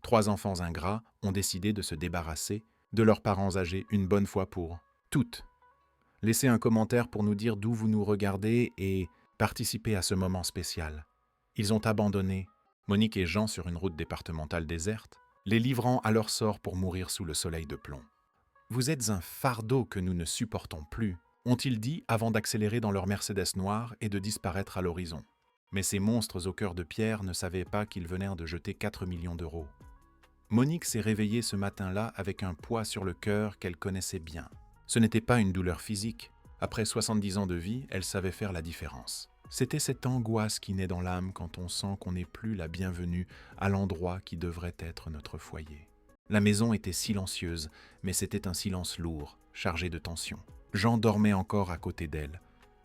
3 enfants ingrats ont décidé de se débarrasser de leurs parents âgés une bonne fois pour toutes. Laissez un commentaire pour nous dire d'où vous nous regardez et participez à ce moment spécial. Ils ont abandonné Monique et Jean sur une route départementale déserte, les livrant à leur sort pour mourir sous le soleil de plomb. Vous êtes un fardeau que nous ne supportons plus, ont-ils dit avant d'accélérer dans leur Mercedes noire et de disparaître à l'horizon. Mais ces monstres au cœur de pierre ne savaient pas qu'ils venaient de jeter 4 millions d'euros. Monique s'est réveillée ce matin-là avec un poids sur le cœur qu'elle connaissait bien. Ce n'était pas une douleur physique. Après 70 ans de vie, elle savait faire la différence. C'était cette angoisse qui naît dans l'âme quand on sent qu'on n'est plus la bienvenue à l'endroit qui devrait être notre foyer. La maison était silencieuse, mais c'était un silence lourd, chargé de tension. Jean dormait encore à côté d'elle,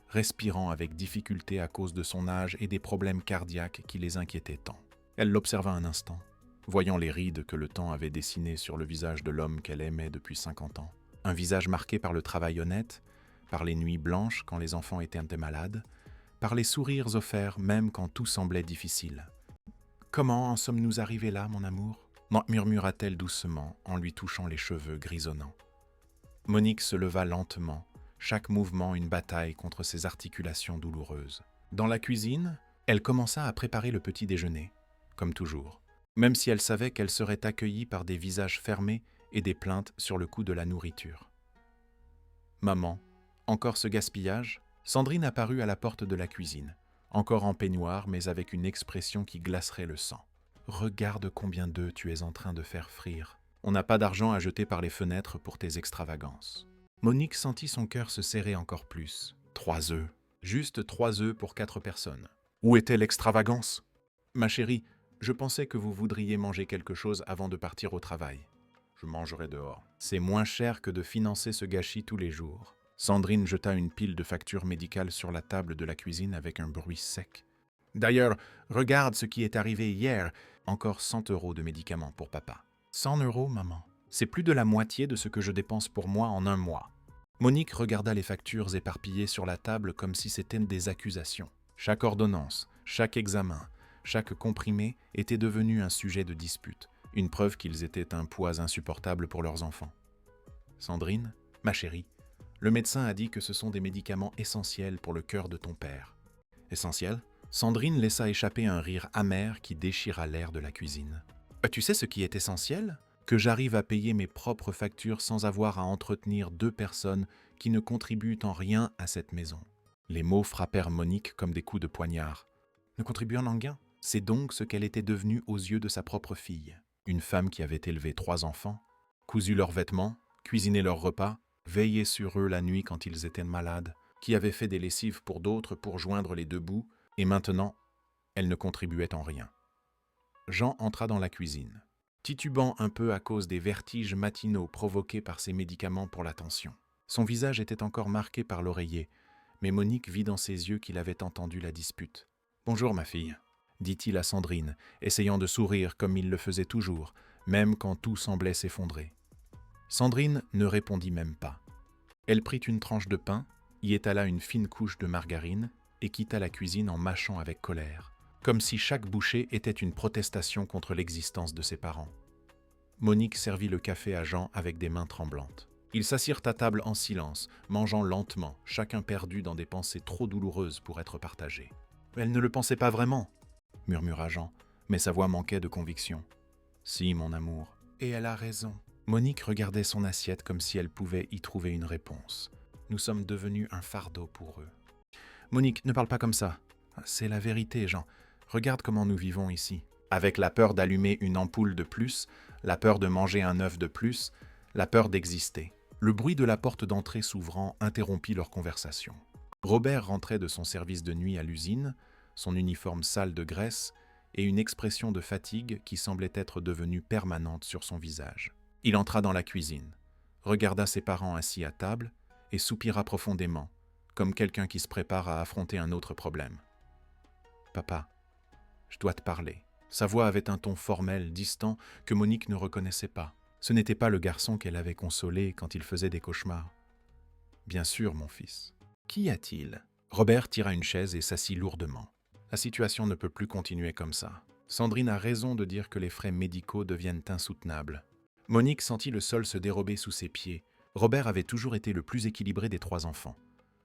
respirant avec difficulté à cause de son âge et des problèmes cardiaques qui les inquiétaient tant. Elle l'observa un instant, voyant les rides que le temps avait dessinées sur le visage de l'homme qu'elle aimait depuis 50 ans. Un visage marqué par le travail honnête, par les nuits blanches quand les enfants étaient malades, par les sourires offerts même quand tout semblait difficile. « Comment en sommes-nous arrivés là, mon amour ?» murmura-t-elle doucement en lui touchant les cheveux grisonnants. Monique se leva lentement, chaque mouvement une bataille contre ses articulations douloureuses. Dans la cuisine, elle commença à préparer le petit déjeuner, comme toujours, même si elle savait qu'elle serait accueillie par des visages fermés et des plaintes sur le coût de la nourriture. « Maman, encore ce gaspillage ?» Sandrine apparut à la porte de la cuisine, encore en peignoir mais avec une expression qui glacerait le sang. « Regarde combien d'œufs tu es en train de faire frire. On n'a pas d'argent à jeter par les fenêtres pour tes extravagances. » Monique sentit son cœur se serrer encore plus. 3 œufs. Juste 3 œufs pour 4 personnes. Où était l'extravagance ? Ma chérie, je pensais que vous voudriez manger quelque chose avant de partir au travail. Je mangerai dehors. C'est moins cher que de financer ce gâchis tous les jours. Sandrine jeta une pile de factures médicales sur la table de la cuisine avec un bruit sec. D'ailleurs, regarde ce qui est arrivé hier. Encore 100 € de médicaments pour papa. 100 €, maman. C'est plus de la moitié de ce que je dépense pour moi en un mois. Monique regarda les factures éparpillées sur la table comme si c'était des accusations. Chaque ordonnance, chaque examen, chaque comprimé était devenu un sujet de dispute, une preuve qu'ils étaient un poids insupportable pour leurs enfants. Sandrine, ma chérie, le médecin a dit que ce sont des médicaments essentiels pour le cœur de ton père. Essentiels ? Sandrine laissa échapper un rire amer qui déchira l'air de la cuisine. Tu sais ce qui est essentiel ? Que j'arrive à payer mes propres factures sans avoir à entretenir 2 personnes qui ne contribuent en rien à cette maison. Les mots frappèrent Monique comme des coups de poignard. Ne contribuent en rien ? C'est donc ce qu'elle était devenue aux yeux de sa propre fille. Une femme qui avait élevé 3 enfants, cousu leurs vêtements, cuisiné leurs repas, veillé sur eux la nuit quand ils étaient malades, qui avait fait des lessives pour d'autres pour joindre les 2 bouts, et maintenant, elle ne contribuait en rien. Jean entra dans la cuisine, titubant un peu à cause des vertiges matinaux provoqués par ses médicaments pour la tension. Son visage était encore marqué par l'oreiller, mais Monique vit dans ses yeux qu'il avait entendu la dispute. « Bonjour ma fille », dit-il à Sandrine, essayant de sourire comme il le faisait toujours, même quand tout semblait s'effondrer. Sandrine ne répondit même pas. Elle prit une tranche de pain, y étala une fine couche de margarine et quitta la cuisine en mâchant avec colère, comme si chaque bouchée était une protestation contre l'existence de ses parents. Monique servit le café à Jean avec des mains tremblantes. Ils s'assirent à table en silence, mangeant lentement, chacun perdu dans des pensées trop douloureuses pour être partagées. « Elle ne le pensait pas vraiment », murmura Jean, mais sa voix manquait de conviction. « Si, mon amour, et elle a raison. » Monique regardait son assiette comme si elle pouvait y trouver une réponse. « Nous sommes devenus un fardeau pour eux. » « Monique, ne parle pas comme ça. C'est la vérité, Jean. Regarde comment nous vivons ici. Avec la peur d'allumer une ampoule de plus, la peur de manger un œuf de plus, la peur d'exister. » Le bruit de la porte d'entrée s'ouvrant interrompit leur conversation. Robert rentrait de son service de nuit à l'usine, son uniforme sale de graisse et une expression de fatigue qui semblait être devenue permanente sur son visage. Il entra dans la cuisine, regarda ses parents assis à table et soupira profondément, comme quelqu'un qui se prépare à affronter un autre problème. « Papa, je dois te parler. » Sa voix avait un ton formel, distant, que Monique ne reconnaissait pas. Ce n'était pas le garçon qu'elle avait consolé quand il faisait des cauchemars. « Bien sûr, mon fils. Qu'y a-t-il » Robert tira une chaise et s'assit lourdement. « La situation ne peut plus continuer comme ça. Sandrine a raison de dire que les frais médicaux deviennent insoutenables. Monique sentit le sol se dérober sous ses pieds. Robert avait toujours été le plus équilibré des 3 enfants,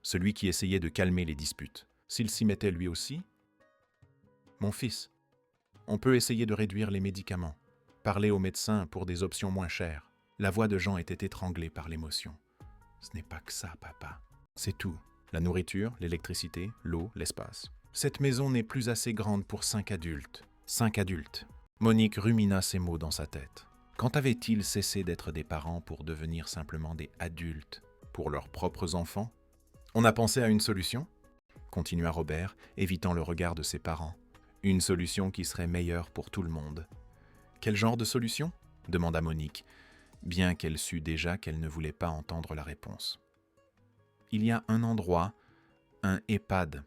celui qui essayait de calmer les disputes. S'il s'y mettait lui aussi? Mon fils, on peut essayer de réduire les médicaments, parler au médecin pour des options moins chères. La voix de Jean était étranglée par l'émotion. Ce n'est pas que ça, papa. C'est tout. La nourriture, l'électricité, l'eau, l'espace. Cette maison n'est plus assez grande pour 5 adultes. 5 adultes. Monique rumina ces mots dans sa tête. Quand avaient-ils cessé d'être des parents pour devenir simplement des adultes pour leurs propres enfants? On a pensé à une solution, continua Robert, évitant le regard de ses parents. Une solution qui serait meilleure pour tout le monde. Quel genre de solution? Demanda Monique, bien qu'elle sût déjà qu'elle ne voulait pas entendre la réponse. Il y a un endroit, un EHPAD,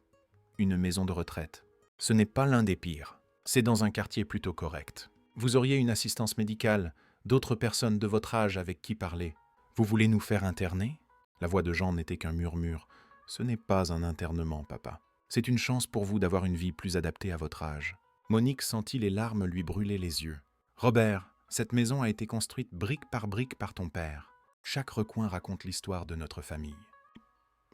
une maison de retraite. Ce n'est pas l'un des pires. C'est dans un quartier plutôt correct. Vous auriez une assistance médicale, d'autres personnes de votre âge avec qui parler. Vous voulez nous faire interner? La voix de Jean n'était qu'un murmure. Ce n'est pas un internement, papa. C'est une chance pour vous d'avoir une vie plus adaptée à votre âge. Monique sentit les larmes lui brûler les yeux. Robert, cette maison a été construite brique par ton père. Chaque recoin raconte l'histoire de notre famille.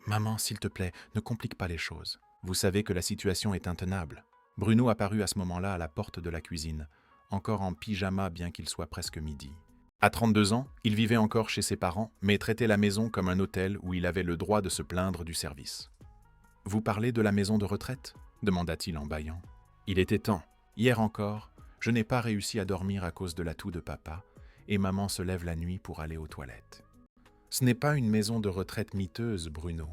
Maman, s'il te plaît, ne complique pas les choses. Vous savez que la situation est intenable. Bruno apparut à ce moment-là à la porte de la cuisine, encore en pyjama bien qu'il soit presque midi. À 32 ans, il vivait encore chez ses parents, mais traitait la maison comme un hôtel où il avait le droit de se plaindre du service. « Vous parlez de la maison de retraite ?» demanda-t-il en bâillant. Il était temps. Hier encore, je n'ai pas réussi à dormir à cause de la toux de papa, et maman se lève la nuit pour aller aux toilettes. Ce n'est pas une maison de retraite miteuse, Bruno.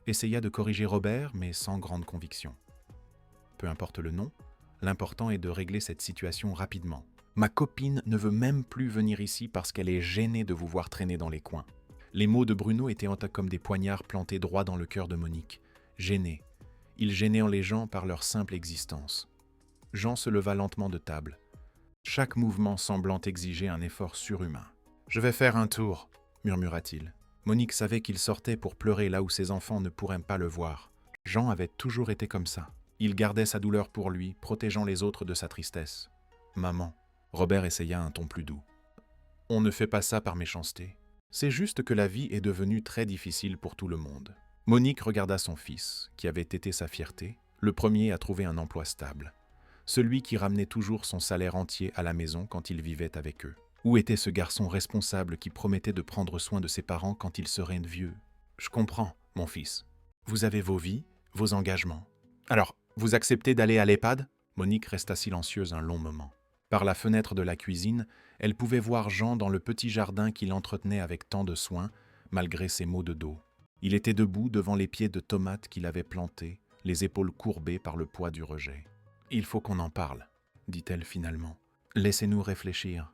Essaya de corriger Robert, mais sans grande conviction. Peu importe le nom, l'important est de régler cette situation rapidement. Ma copine ne veut même plus venir ici parce qu'elle est gênée de vous voir traîner dans les coins. Les mots de Bruno étaient comme des poignards plantés droit dans le cœur de Monique. Gêné. Ils gênaient les gens par leur simple existence. Jean se leva lentement de table, chaque mouvement semblant exiger un effort surhumain. « Je vais faire un tour », murmura-t-il. Monique savait qu'il sortait pour pleurer là où ses enfants ne pourraient pas le voir. Jean avait toujours été comme ça. Il gardait sa douleur pour lui, protégeant les autres de sa tristesse. « Maman », Robert essaya un ton plus doux. « On ne fait pas ça par méchanceté. C'est juste que la vie est devenue très difficile pour tout le monde. » Monique regarda son fils, qui avait été sa fierté, le premier à trouver un emploi stable. Celui qui ramenait toujours son salaire entier à la maison quand il vivait avec eux. Où était ce garçon responsable qui promettait de prendre soin de ses parents quand ils seraient vieux? Je comprends, mon fils. Vous avez vos vies, vos engagements. Alors, vous acceptez d'aller à l'EHPAD? Monique resta silencieuse un long moment. Par la fenêtre de la cuisine, elle pouvait voir Jean dans le petit jardin qu'il entretenait avec tant de soin, malgré ses maux de dos. Il était debout devant les pieds de tomates qu'il avait plantés, les épaules courbées par le poids du rejet. « Il faut qu'on en parle », dit-elle finalement. « Laissez-nous réfléchir. »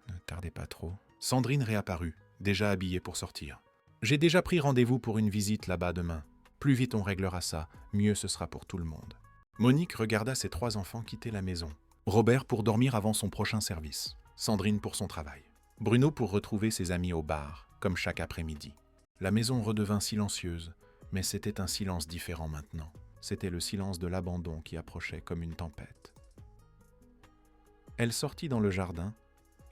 « Ne tardez pas trop. » Sandrine réapparut, déjà habillée pour sortir. « J'ai déjà pris rendez-vous pour une visite là-bas demain. Plus vite on réglera ça, mieux ce sera pour tout le monde. » Monique regarda ses 3 enfants quitter la maison. Robert pour dormir avant son prochain service. Sandrine pour son travail. Bruno pour retrouver ses amis au bar, comme chaque après-midi. La maison redevint silencieuse, mais c'était un silence différent maintenant. C'était le silence de l'abandon qui approchait comme une tempête. Elle sortit dans le jardin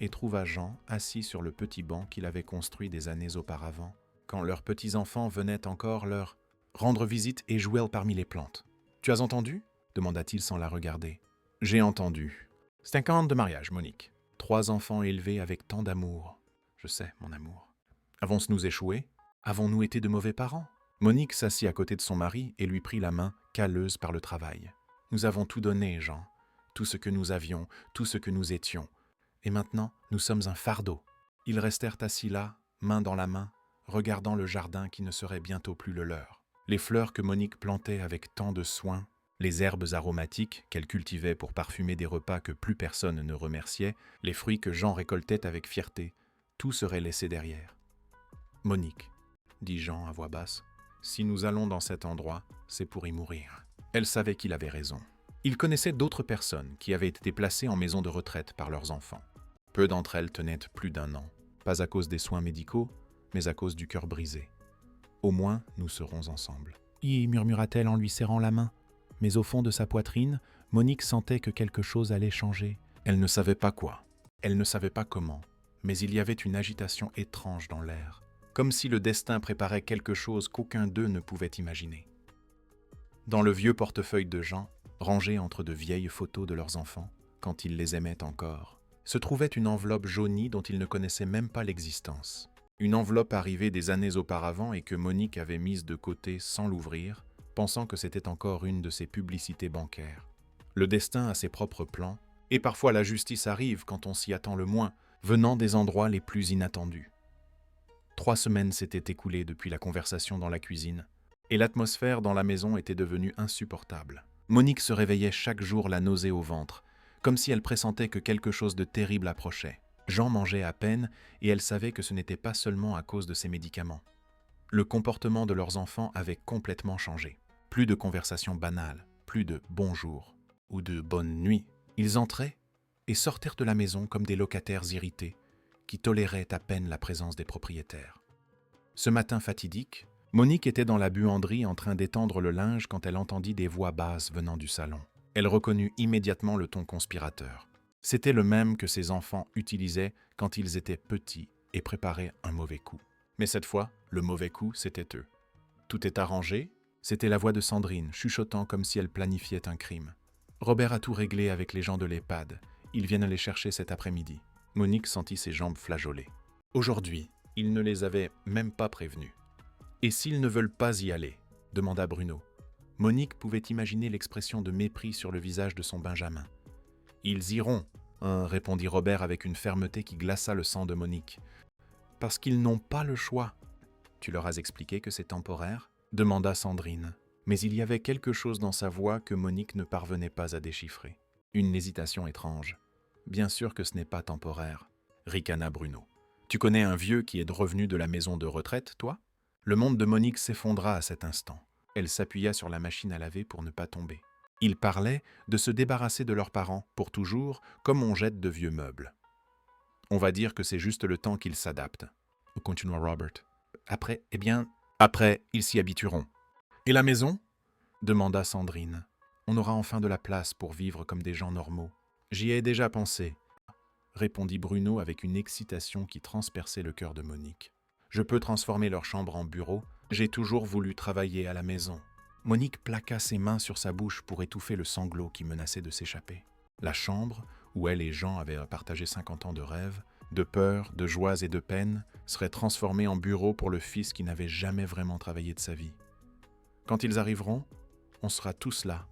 et trouva Jean assis sur le petit banc qu'il avait construit des années auparavant, quand leurs petits-enfants venaient encore leur rendre visite et jouer parmi les plantes. « Tu as entendu » demanda-t-il sans la regarder. « J'ai entendu. C'est un camp de mariage, Monique. 3 enfants élevés avec tant d'amour. Je sais, mon amour. Avons-nous échoué? Avons-nous été de mauvais parents ?» Monique s'assit à côté de son mari et lui prit la main, calleuse par le travail. « Nous avons tout donné, Jean. Tout ce que nous avions, tout ce que nous étions. Et maintenant, nous sommes un fardeau. » Ils restèrent assis là, main dans la main, regardant le jardin qui ne serait bientôt plus le leur. Les fleurs que Monique plantait avec tant de soin, les herbes aromatiques qu'elle cultivait pour parfumer des repas que plus personne ne remerciait, les fruits que Jean récoltait avec fierté, tout serait laissé derrière. « Monique, » dit Jean à voix basse, « si nous allons dans cet endroit, c'est pour y mourir. » Elle savait qu'il avait raison. Il connaissait d'autres personnes qui avaient été placées en maison de retraite par leurs enfants. Peu d'entre elles tenaient plus d'1 an, pas à cause des soins médicaux, mais à cause du cœur brisé. « Au moins, nous serons ensemble. » Y murmura-t-elle en lui serrant la main. Mais au fond de sa poitrine, Monique sentait que quelque chose allait changer. Elle ne savait pas quoi, elle ne savait pas comment, mais il y avait une agitation étrange dans l'air, comme si le destin préparait quelque chose qu'aucun d'eux ne pouvait imaginer. Dans le vieux portefeuille de Jean, rangé entre de vieilles photos de leurs enfants, quand ils les aimaient encore, se trouvait une enveloppe jaunie dont ils ne connaissaient même pas l'existence. Une enveloppe arrivée des années auparavant et que Monique avait mise de côté sans l'ouvrir, pensant que c'était encore une de ses publicités bancaires. Le destin a ses propres plans, et parfois la justice arrive quand on s'y attend le moins, venant des endroits les plus inattendus. 3 semaines s'étaient écoulées depuis la conversation dans la cuisine, et l'atmosphère dans la maison était devenue insupportable. Monique se réveillait chaque jour la nausée au ventre, comme si elle pressentait que quelque chose de terrible approchait. Jean mangeait à peine, et elle savait que ce n'était pas seulement à cause de ses médicaments. Le comportement de leurs enfants avait complètement changé. Plus de conversations banales, plus de « bonjour » ou de « bonne nuit ». Ils entraient et sortirent de la maison comme des locataires irrités, qui toléraient à peine la présence des propriétaires. Ce matin fatidique, Monique était dans la buanderie en train d'étendre le linge quand elle entendit des voix basses venant du salon. Elle reconnut immédiatement le ton conspirateur. C'était le même que ses enfants utilisaient quand ils étaient petits et préparaient un mauvais coup. Mais cette fois, le mauvais coup, c'était eux. Tout est arrangé, c'était la voix de Sandrine, chuchotant comme si elle planifiait un crime. Robert a tout réglé avec les gens de l'EHPAD. Ils viennent les chercher cet après-midi. Monique sentit ses jambes flageoler. Aujourd'hui, il ne les avait même pas prévenus. Et s'ils ne veulent pas y aller ? Demanda Bruno. Monique pouvait imaginer l'expression de mépris sur le visage de son Benjamin. Ils iront, répondit Robert avec une fermeté qui glaça le sang de Monique. Parce qu'ils n'ont pas le choix. Tu leur as expliqué que c'est temporaire ? Demanda Sandrine. Mais il y avait quelque chose dans sa voix que Monique ne parvenait pas à déchiffrer. Une hésitation étrange. Bien sûr que ce n'est pas temporaire, ricana Bruno. Tu connais un vieux qui est revenu de la maison de retraite, toi ? Le monde de Monique s'effondra à cet instant. Elle s'appuya sur la machine à laver pour ne pas tomber. Ils parlaient de se débarrasser de leurs parents, pour toujours, comme on jette de vieux meubles. On va dire que c'est juste le temps qu'ils s'adaptent, continua Robert. Après, ils s'y habitueront. Et la maison ? Demanda Sandrine. On aura enfin de la place pour vivre comme des gens normaux. J'y ai déjà pensé, répondit Bruno avec une excitation qui transperçait le cœur de Monique. Je peux transformer leur chambre en bureau. J'ai toujours voulu travailler à la maison. Monique plaqua ses mains sur sa bouche pour étouffer le sanglot qui menaçait de s'échapper. La chambre, où elle et Jean avaient partagé 50 ans de rêves, de peur, de joies et de peines, serait transformée en bureau pour le fils qui n'avait jamais vraiment travaillé de sa vie. Quand ils arriveront, on sera tous là,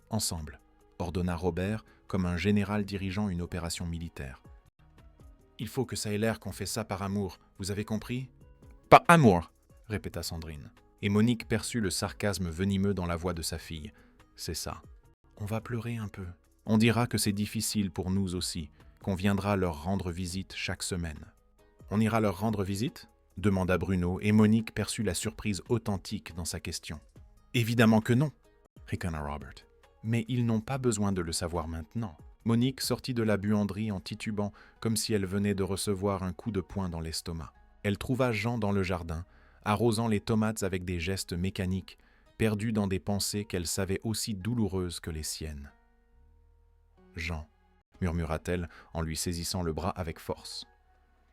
ensemble, ordonna Robert comme un général dirigeant une opération militaire. Il faut que ça ait l'air qu'on fait ça par amour, vous avez compris ? Par amour, répéta Sandrine. Et Monique perçut le sarcasme venimeux dans la voix de sa fille. C'est ça. On va pleurer un peu. On dira que c'est difficile pour nous aussi, qu'on viendra leur rendre visite chaque semaine. On ira leur rendre visite ? Demanda Bruno, et Monique perçut la surprise authentique dans sa question. Évidemment que non, ricana Robert. Mais ils n'ont pas besoin de le savoir maintenant. Monique sortit de la buanderie en titubant, comme si elle venait de recevoir un coup de poing dans l'estomac. Elle trouva Jean dans le jardin, arrosant les tomates avec des gestes mécaniques, perdue dans des pensées qu'elle savait aussi douloureuses que les siennes. « Jean », murmura-t-elle en lui saisissant le bras avec force.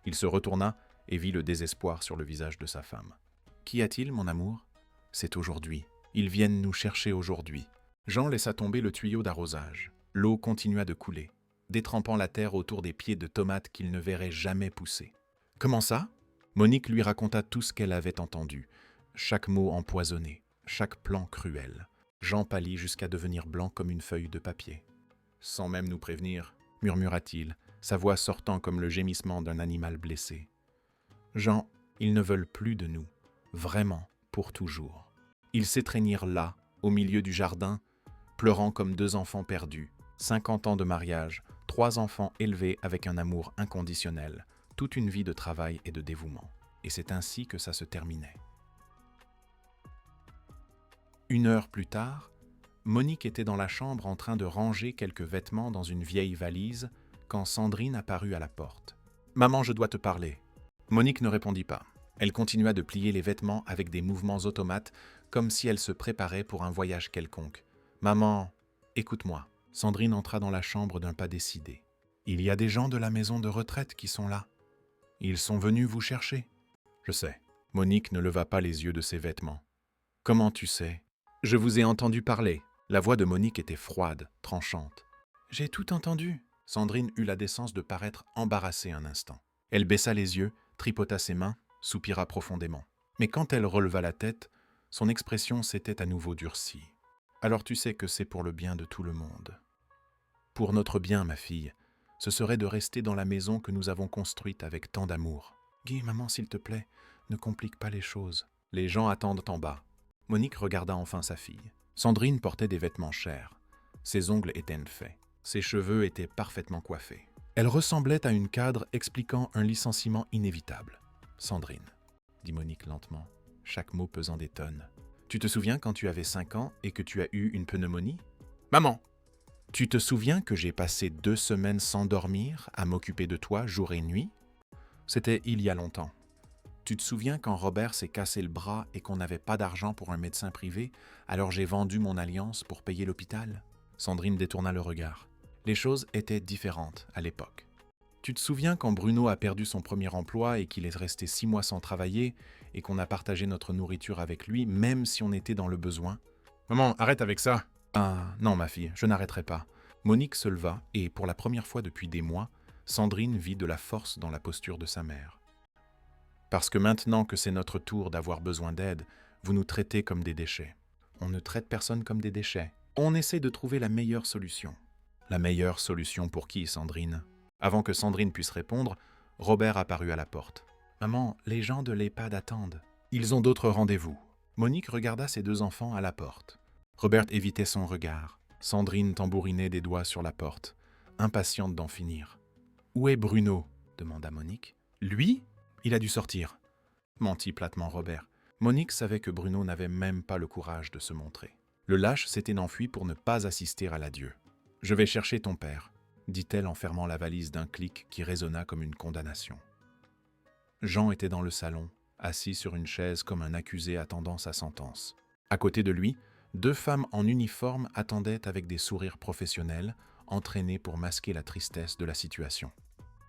Il se retourna et vit le désespoir sur le visage de sa femme. « Qu'y a-t-il, mon amour ? C'est aujourd'hui. Ils viennent nous chercher aujourd'hui. » Jean laissa tomber le tuyau d'arrosage. L'eau continua de couler, détrempant la terre autour des pieds de tomates qu'il ne verrait jamais pousser. « Comment ça ?» Monique lui raconta tout ce qu'elle avait entendu, chaque mot empoisonné, chaque plan cruel. Jean pâlit jusqu'à devenir blanc comme une feuille de papier. « Sans même nous prévenir, » murmura-t-il, sa voix sortant comme le gémissement d'un animal blessé. « Jean, ils ne veulent plus de nous, vraiment, pour toujours. » Ils s'étreignirent là, au milieu du jardin, pleurant comme 2 enfants perdus, 50 ans de mariage, 3 enfants élevés avec un amour inconditionnel, toute une vie de travail et de dévouement. Et c'est ainsi que ça se terminait. 1 heure plus tard, Monique était dans la chambre en train de ranger quelques vêtements dans une vieille valise quand Sandrine apparut à la porte. « Maman, je dois te parler. » Monique ne répondit pas. Elle continua de plier les vêtements avec des mouvements automates, comme si elle se préparait pour un voyage quelconque. « Maman, écoute-moi. Sandrine entra dans la chambre d'un pas décidé. « Il y a des gens de la maison de retraite qui sont là. Ils sont venus vous chercher. » « Je sais. » Monique ne leva pas les yeux de ses vêtements. « Comment tu sais ?»« Je vous ai entendu parler. » La voix de Monique était froide, tranchante. « J'ai tout entendu. » Sandrine eut la décence de paraître embarrassée un instant. Elle baissa les yeux, tripota ses mains, soupira profondément. Mais quand elle releva la tête, son expression s'était à nouveau durcie. « Alors tu sais que c'est pour le bien de tout le monde. »« Pour notre bien, ma fille, ce serait de rester dans la maison que nous avons construite avec tant d'amour. »« Guy, maman, s'il te plaît, ne complique pas les choses. Les gens attendent en bas. » Monique regarda enfin sa fille. Sandrine portait des vêtements chers. Ses ongles étaient faits. Ses cheveux étaient parfaitement coiffés. Elle ressemblait à une cadre expliquant un licenciement inévitable. « Sandrine, » dit Monique lentement, chaque mot pesant des tonnes. « Tu te souviens quand tu avais 5 ans et que tu as eu une pneumonie ? »« Maman !»« Tu te souviens que j'ai passé 2 semaines sans dormir à m'occuper de toi jour et nuit ? C'était il y a longtemps. Tu te souviens quand Robert s'est cassé le bras et qu'on n'avait pas d'argent pour un médecin privé, alors j'ai vendu mon alliance pour payer l'hôpital ?» Sandrine détourna le regard. Les choses étaient différentes à l'époque. Tu te souviens quand Bruno a perdu son premier emploi et qu'il est resté 6 mois sans travailler et qu'on a partagé notre nourriture avec lui, même si on était dans le besoin ? Maman, arrête avec ça. Ah, non ma fille, je n'arrêterai pas. Monique se leva et, pour la première fois depuis des mois, Sandrine vit de la force dans la posture de sa mère. Parce que maintenant que c'est notre tour d'avoir besoin d'aide, vous nous traitez comme des déchets. On ne traite personne comme des déchets. On essaie de trouver la meilleure solution. La meilleure solution pour qui, Sandrine ? Avant que Sandrine puisse répondre, Robert apparut à la porte. « Maman, les gens de l'EHPAD attendent. Ils ont d'autres rendez-vous. » Monique regarda ses 2 enfants à la porte. Robert évitait son regard. Sandrine tambourinait des doigts sur la porte, impatiente d'en finir. « Où est Bruno ?» demanda Monique. « Lui ? Il a dû sortir. » Mentit platement Robert. Monique savait que Bruno n'avait même pas le courage de se montrer. Le lâche s'était enfui pour ne pas assister à l'adieu. « Je vais chercher ton père, » dit-elle en fermant la valise d'un clic qui résonna comme une condamnation. Jean était dans le salon, assis sur une chaise comme un accusé attendant sa sentence. À côté de lui, 2 femmes en uniforme attendaient avec des sourires professionnels, entraînés pour masquer la tristesse de la situation.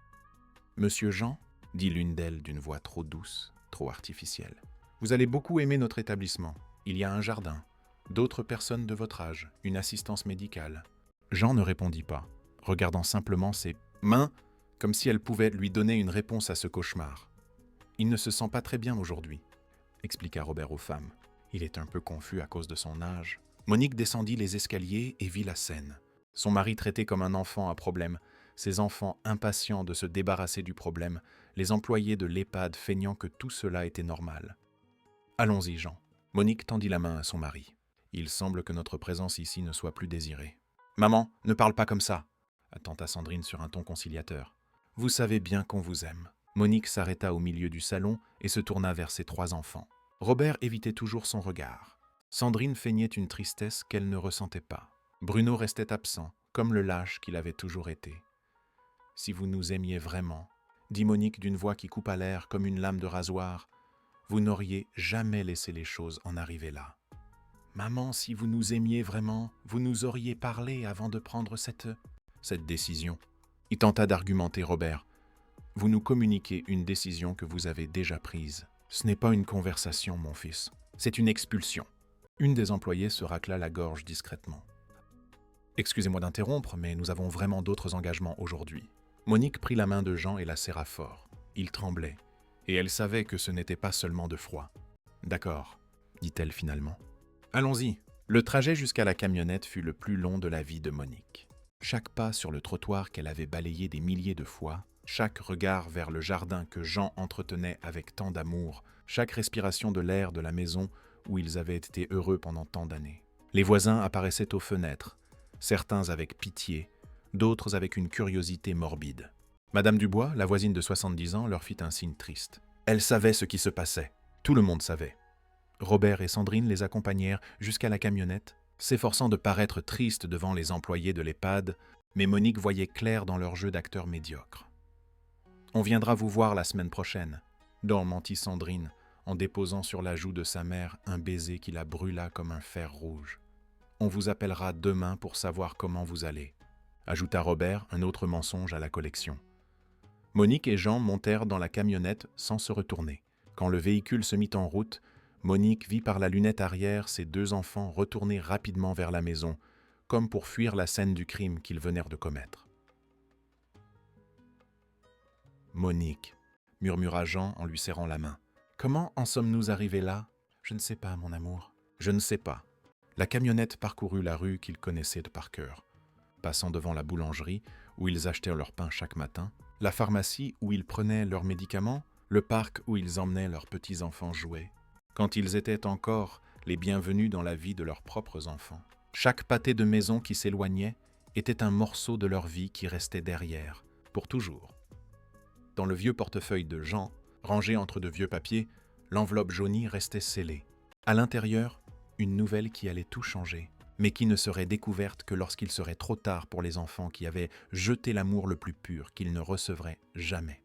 « Monsieur Jean ?» dit l'une d'elles d'une voix trop douce, trop artificielle. « Vous allez beaucoup aimer notre établissement. Il y a un jardin, d'autres personnes de votre âge, une assistance médicale. » Jean ne répondit pas, regardant simplement ses mains comme si elles pouvaient lui donner une réponse à ce cauchemar. « Il ne se sent pas très bien aujourd'hui, » expliqua Robert aux femmes. Il est un peu confus à cause de son âge. Monique descendit les escaliers et vit la scène. Son mari traité comme un enfant à problème, ses enfants impatients de se débarrasser du problème, les employés de l'EHPAD feignant que tout cela était normal. « Allons-y, Jean. » Monique tendit la main à son mari. « Il semble que notre présence ici ne soit plus désirée. »« Maman, ne parle pas comme ça !» attenta Sandrine sur un ton conciliateur. « Vous savez bien qu'on vous aime. » Monique s'arrêta au milieu du salon et se tourna vers ses 3 enfants. Robert évitait toujours son regard. Sandrine feignait une tristesse qu'elle ne ressentait pas. Bruno restait absent, comme le lâche qu'il avait toujours été. « Si vous nous aimiez vraiment, » dit Monique d'une voix qui coupa l'air comme une lame de rasoir, « vous n'auriez jamais laissé les choses en arriver là. »« Maman, si vous nous aimiez vraiment, vous nous auriez parlé avant de prendre cette décision. » Il tenta d'argumenter Robert. « Vous nous communiquez une décision que vous avez déjà prise. Ce n'est pas une conversation, mon fils. C'est une expulsion. » Une des employées se racla la gorge discrètement. « Excusez-moi d'interrompre, mais nous avons vraiment d'autres engagements aujourd'hui. » Monique prit la main de Jean et la serra fort. Il tremblait, et elle savait que ce n'était pas seulement de froid. « D'accord, » dit-elle finalement. « Allons-y. » Le trajet jusqu'à la camionnette fut le plus long de la vie de Monique. Chaque pas sur le trottoir qu'elle avait balayé des milliers de fois, chaque regard vers le jardin que Jean entretenait avec tant d'amour, chaque respiration de l'air de la maison où ils avaient été heureux pendant tant d'années. Les voisins apparaissaient aux fenêtres, certains avec pitié, d'autres avec une curiosité morbide. Madame Dubois, la voisine de 70 ans, leur fit un signe triste. Elle savait ce qui se passait. Tout le monde savait. Robert et Sandrine les accompagnèrent jusqu'à la camionnette, s'efforçant de paraître tristes devant les employés de l'EHPAD, mais Monique voyait clair dans leur jeu d'acteurs médiocres. « On viendra vous voir la semaine prochaine », dormentit Sandrine, en déposant sur la joue de sa mère un baiser qui la brûla comme un fer rouge. « On vous appellera demain pour savoir comment vous allez, ajouta Robert, un autre mensonge à la collection. Monique et Jean montèrent dans la camionnette sans se retourner. Quand le véhicule se mit en route, Monique vit par la lunette arrière ses 2 enfants retourner rapidement vers la maison, comme pour fuir la scène du crime qu'ils venèrent de commettre. « Monique, » murmura Jean en lui serrant la main. « Comment en sommes-nous arrivés là ? » ?»« Je ne sais pas, mon amour. »« Je ne sais pas. » La camionnette parcourut la rue qu'ils connaissaient de par cœur, passant devant la boulangerie où ils achetaient leur pain chaque matin, la pharmacie où ils prenaient leurs médicaments, le parc où ils emmenaient leurs petits-enfants jouer, quand ils étaient encore les bienvenus dans la vie de leurs propres enfants. Chaque pâté de maison qui s'éloignait était un morceau de leur vie qui restait derrière, pour toujours. Dans le vieux portefeuille de Jean, rangé entre de vieux papiers, l'enveloppe jaunie restait scellée. À l'intérieur, une nouvelle qui allait tout changer, mais qui ne serait découverte que lorsqu'il serait trop tard pour les enfants qui avaient jeté l'amour le plus pur qu'ils ne recevraient jamais.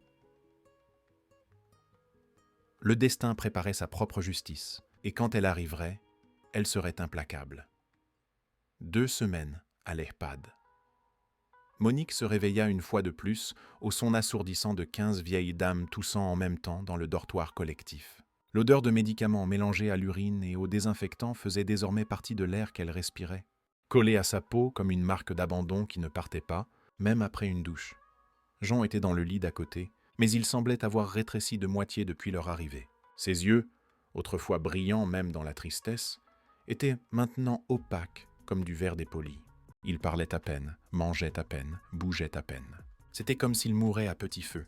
Le destin préparait sa propre justice, et quand elle arriverait, elle serait implacable. 2 semaines à l'EHPAD. Monique se réveilla une fois de plus au son assourdissant de 15 vieilles dames toussant en même temps dans le dortoir collectif. L'odeur de médicaments mélangés à l'urine et au désinfectant faisait désormais partie de l'air qu'elle respirait, collée à sa peau comme une marque d'abandon qui ne partait pas, même après une douche. Jean était dans le lit d'à côté, mais il semblait avoir rétréci de moitié depuis leur arrivée. Ses yeux, autrefois brillants même dans la tristesse, étaient maintenant opaques comme du verre dépoli. Il parlait à peine, mangeait à peine, bougeait à peine. C'était comme s'il mourait à petit feu,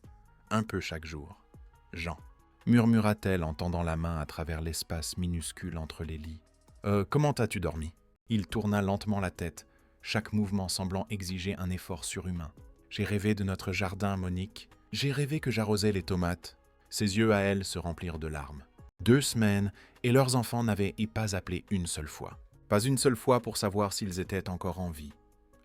un peu chaque jour. « Jean », murmura-t-elle en tendant la main à travers l'espace minuscule entre les lits. « Comment as-tu dormi ?» Il tourna lentement la tête, chaque mouvement semblant exiger un effort surhumain. « J'ai rêvé de notre jardin, Monique. J'ai rêvé que j'arrosais les tomates. » Ses yeux à elle se remplirent de larmes. 2 semaines, et leurs enfants n'avaient pas appelé une seule fois. Pas une seule fois pour savoir s'ils étaient encore en vie.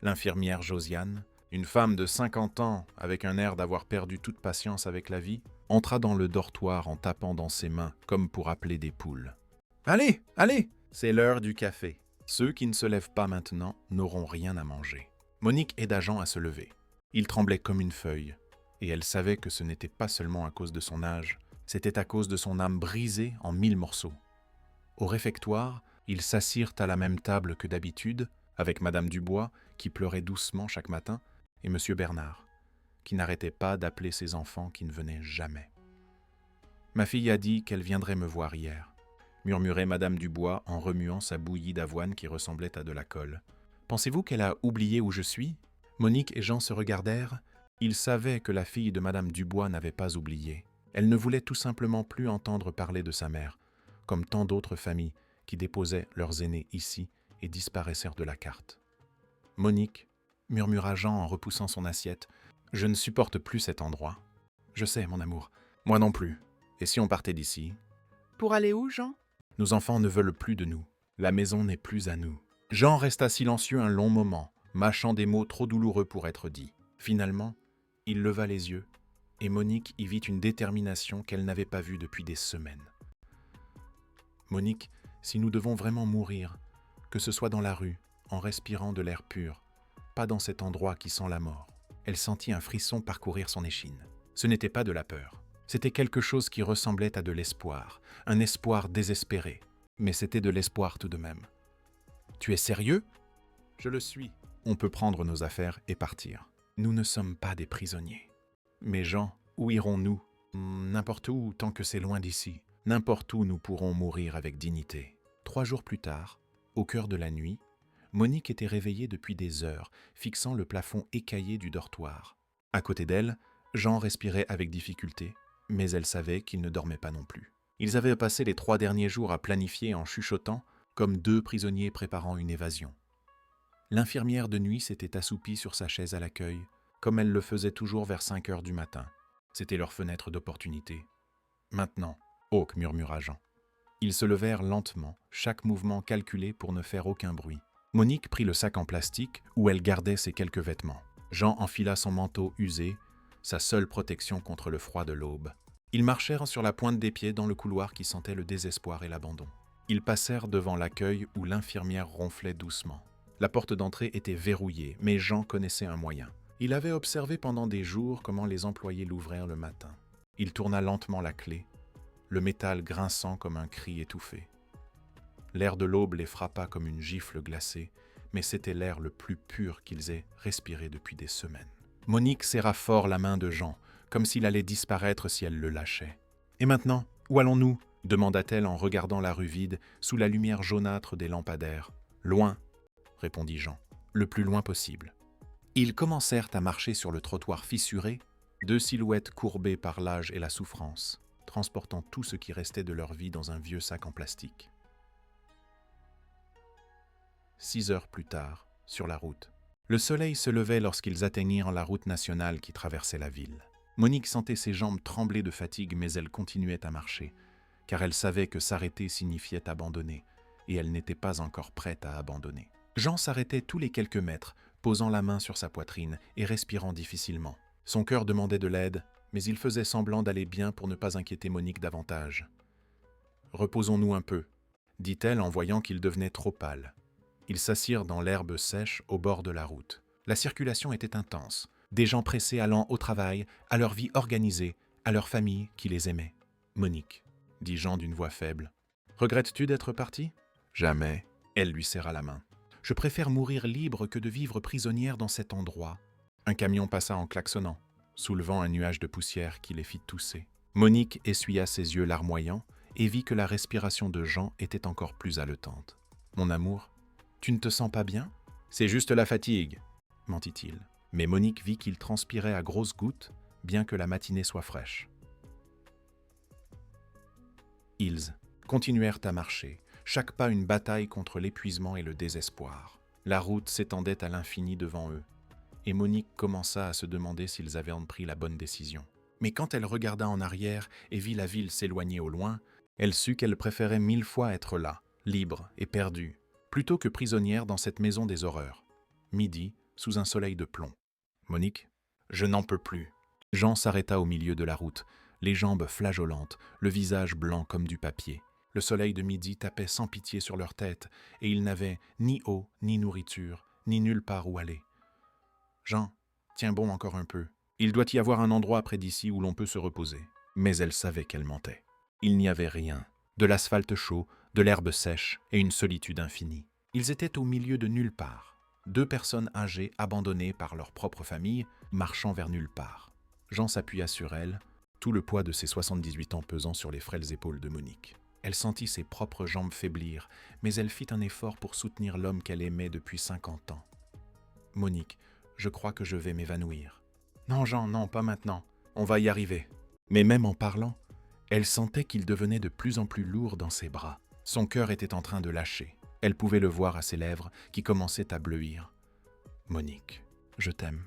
L'infirmière Josiane, une femme de 50 ans avec un air d'avoir perdu toute patience avec la vie, entra dans le dortoir en tapant dans ses mains comme pour appeler des poules. « Allez, allez, c'est l'heure du café. Ceux qui ne se lèvent pas maintenant n'auront rien à manger. » Monique aida Jean à se lever. Il tremblait comme une feuille, et elle savait que ce n'était pas seulement à cause de son âge, c'était à cause de son âme brisée en 1000 morceaux. Au réfectoire, ils s'assirent à la même table que d'habitude, avec Madame Dubois, qui pleurait doucement chaque matin, et Monsieur Bernard, qui n'arrêtait pas d'appeler ses enfants qui ne venaient jamais. « Ma fille a dit qu'elle viendrait me voir hier », murmurait Madame Dubois en remuant sa bouillie d'avoine qui ressemblait à de la colle. « Pensez-vous qu'elle a oublié où je suis ?» Monique et Jean se regardèrent. Ils savaient que la fille de Madame Dubois n'avait pas oublié. Elle ne voulait tout simplement plus entendre parler de sa mère, comme tant d'autres familles qui déposaient leurs aînés ici et disparaissèrent de la carte. « Monique, » murmura Jean en repoussant son assiette, « je ne supporte plus cet endroit. »« Je sais, mon amour. Moi non plus. Et si on partait d'ici ?»« Pour aller où, Jean ?»« Nos enfants ne veulent plus de nous. La maison n'est plus à nous. » Jean resta silencieux un long moment, mâchant des mots trop douloureux pour être dits. Finalement, il leva les yeux, et Monique y vit une détermination qu'elle n'avait pas vue depuis des semaines. « Monique, si nous devons vraiment mourir, que ce soit dans la rue, en respirant de l'air pur, pas dans cet endroit qui sent la mort. » Elle sentit un frisson parcourir son échine. Ce n'était pas de la peur. C'était quelque chose qui ressemblait à de l'espoir, un espoir désespéré. Mais c'était de l'espoir tout de même. « Tu es sérieux ?»« Je le suis. On peut prendre nos affaires et partir. Nous ne sommes pas des prisonniers. »« Mais Jean, où irons-nous ? N'importe où, tant que c'est loin d'ici. N'importe où nous pourrons mourir avec dignité. » 3 jours plus tard, au cœur de la nuit, Monique était réveillée depuis des heures, fixant le plafond écaillé du dortoir. À côté d'elle, Jean respirait avec difficulté, mais elle savait qu'il ne dormait pas non plus. Ils avaient passé les 3 derniers jours à planifier en chuchotant, comme 2 prisonniers préparant une évasion. L'infirmière de nuit s'était assoupie sur sa chaise à l'accueil, comme elle le faisait toujours vers 5 heures du matin. C'était leur fenêtre d'opportunité. « Maintenant », Hawk murmura Jean. Ils se levèrent lentement, chaque mouvement calculé pour ne faire aucun bruit. Monique prit le sac en plastique où elle gardait ses quelques vêtements. Jean enfila son manteau usé, sa seule protection contre le froid de l'aube. Ils marchèrent sur la pointe des pieds dans le couloir qui sentait le désespoir et l'abandon. Ils passèrent devant l'accueil où l'infirmière ronflait doucement. La porte d'entrée était verrouillée, mais Jean connaissait un moyen. Il avait observé pendant des jours comment les employés l'ouvrirent le matin. Il tourna lentement la clé, le métal grinçant comme un cri étouffé. L'air de l'aube les frappa comme une gifle glacée, mais c'était l'air le plus pur qu'ils aient respiré depuis des semaines. Monique serra fort la main de Jean, comme s'il allait disparaître si elle le lâchait. « Et maintenant, où allons-nous » demanda-t-elle en regardant la rue vide sous la lumière jaunâtre des lampadaires. « Loin » répondit Jean, « le plus loin possible. » Ils commencèrent à marcher sur le trottoir fissuré, deux silhouettes courbées par l'âge et la souffrance, transportant tout ce qui restait de leur vie dans un vieux sac en plastique. 6 heures plus tard, sur la route. Le soleil se levait lorsqu'ils atteignirent la route nationale qui traversait la ville. Monique sentait ses jambes trembler de fatigue, mais elle continuait à marcher, car elle savait que s'arrêter signifiait abandonner, et elle n'était pas encore prête à abandonner. Jean s'arrêtait tous les quelques mètres, posant la main sur sa poitrine et respirant difficilement. Son cœur demandait de l'aide, mais il faisait semblant d'aller bien pour ne pas inquiéter Monique davantage. « Reposons-nous un peu », dit-elle en voyant qu'il devenait trop pâle. Ils s'assirent dans l'herbe sèche au bord de la route. La circulation était intense. Des gens pressés allant au travail, à leur vie organisée, à leur famille qui les aimait. « Monique, » dit Jean d'une voix faible. « Regrettes-tu d'être partie ?»« Jamais. » Elle lui serra la main. « Je préfère mourir libre que de vivre prisonnière dans cet endroit. » Un camion passa en klaxonnant, soulevant un nuage de poussière qui les fit tousser. Monique essuya ses yeux larmoyants et vit que la respiration de Jean était encore plus haletante. « Mon amour, tu ne te sens pas bien ?»« C'est juste la fatigue, » mentit-il. Mais Monique vit qu'il transpirait à grosses gouttes, bien que la matinée soit fraîche. Ils continuèrent à marcher, chaque pas une bataille contre l'épuisement et le désespoir. La route s'étendait à l'infini devant eux, et Monique commença à se demander s'ils avaient pris la bonne décision. Mais quand elle regarda en arrière et vit la ville s'éloigner au loin, elle sut qu'elle préférait 1000 fois être là, libre et perdue, plutôt que prisonnière dans cette maison des horreurs. Midi, sous un soleil de plomb. « Monique, je n'en peux plus. » Jean s'arrêta au milieu de la route, les jambes flageolantes, le visage blanc comme du papier. Le soleil de midi tapait sans pitié sur leur tête, et ils n'avaient ni eau, ni nourriture, ni nulle part où aller. « Jean, tiens bon encore un peu. Il doit y avoir un endroit près d'ici où l'on peut se reposer. » Mais elle savait qu'elle mentait. Il n'y avait rien. De l'asphalte chaud, de l'herbe sèche et une solitude infinie. Ils étaient au milieu de nulle part. 2 personnes âgées, abandonnées par leur propre famille, marchant vers nulle part. Jean s'appuya sur elle, tout le poids de ses 78 ans pesant sur les frêles épaules de Monique. Elle sentit ses propres jambes faiblir, mais elle fit un effort pour soutenir l'homme qu'elle aimait depuis 50 ans. « Monique, je crois que je vais m'évanouir. »« Non, Jean, non, pas maintenant. On va y arriver. » Mais même en parlant, elle sentait qu'il devenait de plus en plus lourd dans ses bras. Son cœur était en train de lâcher. Elle pouvait le voir à ses lèvres qui commençaient à bleuir. « Monique, je t'aime. »«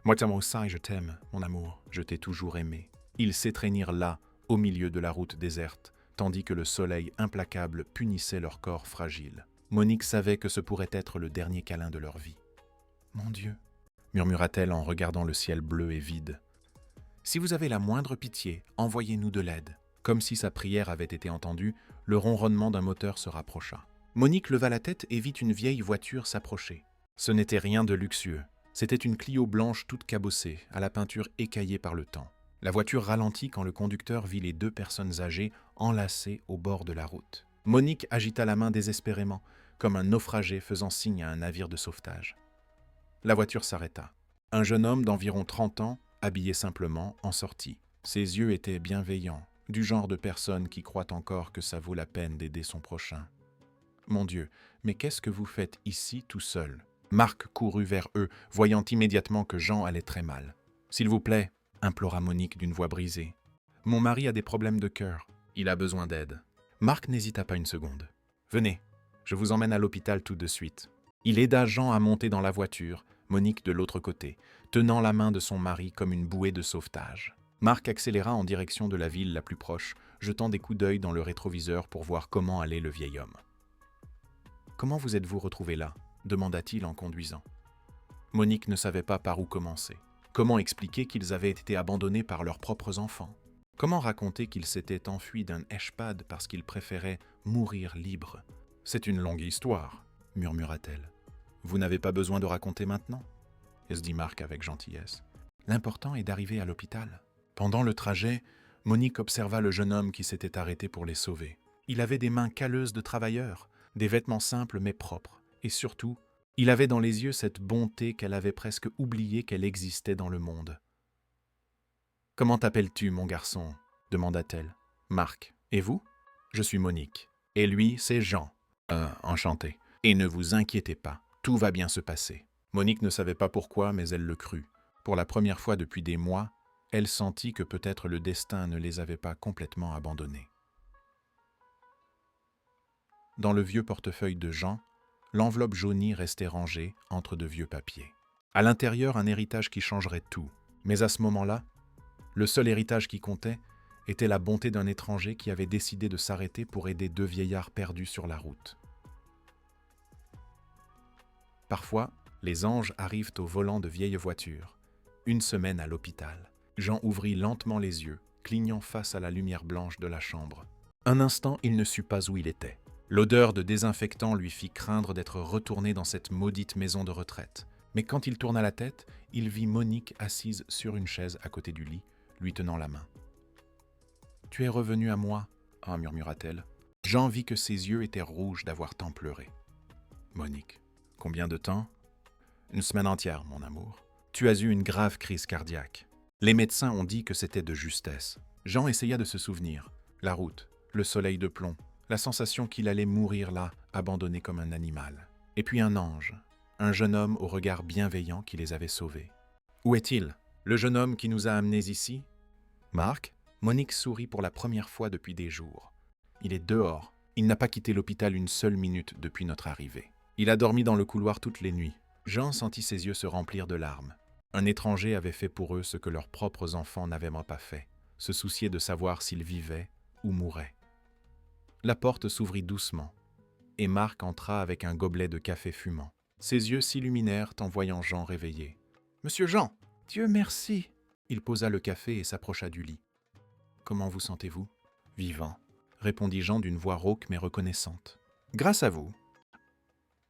Moi aussi, je t'aime, mon amour. Je t'ai toujours aimé. » Ils s'étreignirent là, au milieu de la route déserte, tandis que le soleil implacable punissait leur corps fragile. Monique savait que ce pourrait être le dernier câlin de leur vie. « Mon Dieu, » murmura-t-elle en regardant le ciel bleu et vide. « Si vous avez la moindre pitié, envoyez-nous de l'aide. » Comme si sa prière avait été entendue, le ronronnement d'un moteur se rapprocha. Monique leva la tête et vit une vieille voiture s'approcher. Ce n'était rien de luxueux. C'était une Clio blanche toute cabossée, à la peinture écaillée par le temps. La voiture ralentit quand le conducteur vit les 2 personnes âgées enlacées au bord de la route. Monique agita la main désespérément, comme un naufragé faisant signe à un navire de sauvetage. La voiture s'arrêta. Un jeune homme d'environ 30 ans, habillé simplement, en sortit. Ses yeux étaient bienveillants, du genre de personne qui croit encore que ça vaut la peine d'aider son prochain. « Mon Dieu, mais qu'est-ce que vous faites ici tout seul ?» Marc courut vers eux, voyant immédiatement que Jean allait très mal. « S'il vous plaît, » implora Monique d'une voix brisée. « Mon mari a des problèmes de cœur. Il a besoin d'aide. » Marc n'hésita pas une seconde. « Venez, je vous emmène à l'hôpital tout de suite. » Il aida Jean à monter dans la voiture, Monique de l'autre côté, tenant la main de son mari comme une bouée de sauvetage. Marc accéléra en direction de la ville la plus proche, jetant des coups d'œil dans le rétroviseur pour voir comment allait le vieil homme. « Comment vous êtes-vous retrouvé là ?» demanda-t-il en conduisant. Monique ne savait pas par où commencer. Comment expliquer qu'ils avaient été abandonnés par leurs propres enfants? Comment raconter qu'ils s'étaient enfuis d'un Eshpad parce qu'ils préféraient mourir libre. C'est une longue histoire, murmura-t-elle. Vous n'avez pas besoin de raconter maintenant, se dit Marc avec gentillesse. L'important est d'arriver à l'hôpital. Pendant le trajet, Monique observa le jeune homme qui s'était arrêté pour les sauver. Il avait des mains calleuses de travailleur, des vêtements simples mais propres, et surtout, il avait dans les yeux cette bonté qu'elle avait presque oublié qu'elle existait dans le monde. « Comment t'appelles-tu, mon garçon ?» demanda-t-elle. « Marc. Et vous ?»« Je suis Monique. Et lui, c'est Jean. Enchanté. Et ne vous inquiétez pas, tout va bien se passer. » Monique ne savait pas pourquoi, mais elle le crut. Pour la première fois depuis des mois, elle sentit que peut-être le destin ne les avait pas complètement abandonnés. Dans le vieux portefeuille de Jean, l'enveloppe jaunie restait rangée entre de vieux papiers. À l'intérieur, un héritage qui changerait tout. Mais à ce moment-là, le seul héritage qui comptait était la bonté d'un étranger qui avait décidé de s'arrêter pour aider deux vieillards perdus sur la route. Parfois, les anges arrivent au volant de vieilles voitures. Une semaine à l'hôpital. Jean ouvrit lentement les yeux, clignant face à la lumière blanche de la chambre. Un instant, il ne sut pas où il était. L'odeur de désinfectant lui fit craindre d'être retourné dans cette maudite maison de retraite. Mais quand il tourna la tête, il vit Monique assise sur une chaise à côté du lit, lui tenant la main. « Tu es revenu à moi ?» murmura-t-elle. Jean vit que ses yeux étaient rouges d'avoir tant pleuré. « Monique, combien de temps ?»« Une semaine entière, mon amour. Tu as eu une grave crise cardiaque. Les médecins ont dit que c'était de justesse. » Jean essaya de se souvenir. La route, le soleil de plomb, la sensation qu'il allait mourir là, abandonné comme un animal. Et puis un ange, un jeune homme au regard bienveillant qui les avait sauvés. « Où est-il? Le jeune homme qui nous a amenés ici ?»« Marc ?» Monique sourit pour la première fois depuis des jours. « Il est dehors. Il n'a pas quitté l'hôpital une seule minute depuis notre arrivée. Il a dormi dans le couloir toutes les nuits. » Jean sentit ses yeux se remplir de larmes. Un étranger avait fait pour eux ce que leurs propres enfants n'avaient pas fait, se soucier de savoir s'ils vivaient ou mouraient. La porte s'ouvrit doucement, et Marc entra avec un gobelet de café fumant. Ses yeux s'illuminèrent en voyant Jean réveillé. « Monsieur Jean, Dieu merci !» Il posa le café et s'approcha du lit. « Comment vous sentez-vous ?»« Vivant, » répondit Jean d'une voix rauque mais reconnaissante. « Grâce à vous. »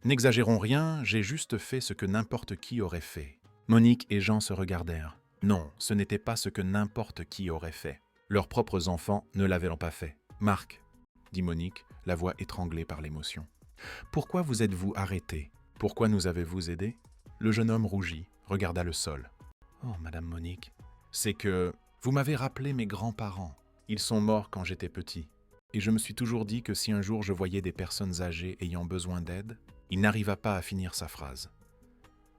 N'exagérons rien, j'ai juste fait ce que n'importe qui aurait fait. Monique et Jean se regardèrent. Non, ce n'était pas ce que n'importe qui aurait fait. Leurs propres enfants ne l'avaient pas fait. « Marc, » dit Monique, la voix étranglée par l'émotion. « Pourquoi vous êtes-vous arrêté? Pourquoi nous avez-vous aidé ?» Le jeune homme rougit, regarda le sol. « Oh, Madame Monique, c'est que vous m'avez rappelé mes grands-parents. Ils sont morts quand j'étais petit. Et je me suis toujours dit que si un jour je voyais des personnes âgées ayant besoin d'aide, il n'arriva pas à finir sa phrase.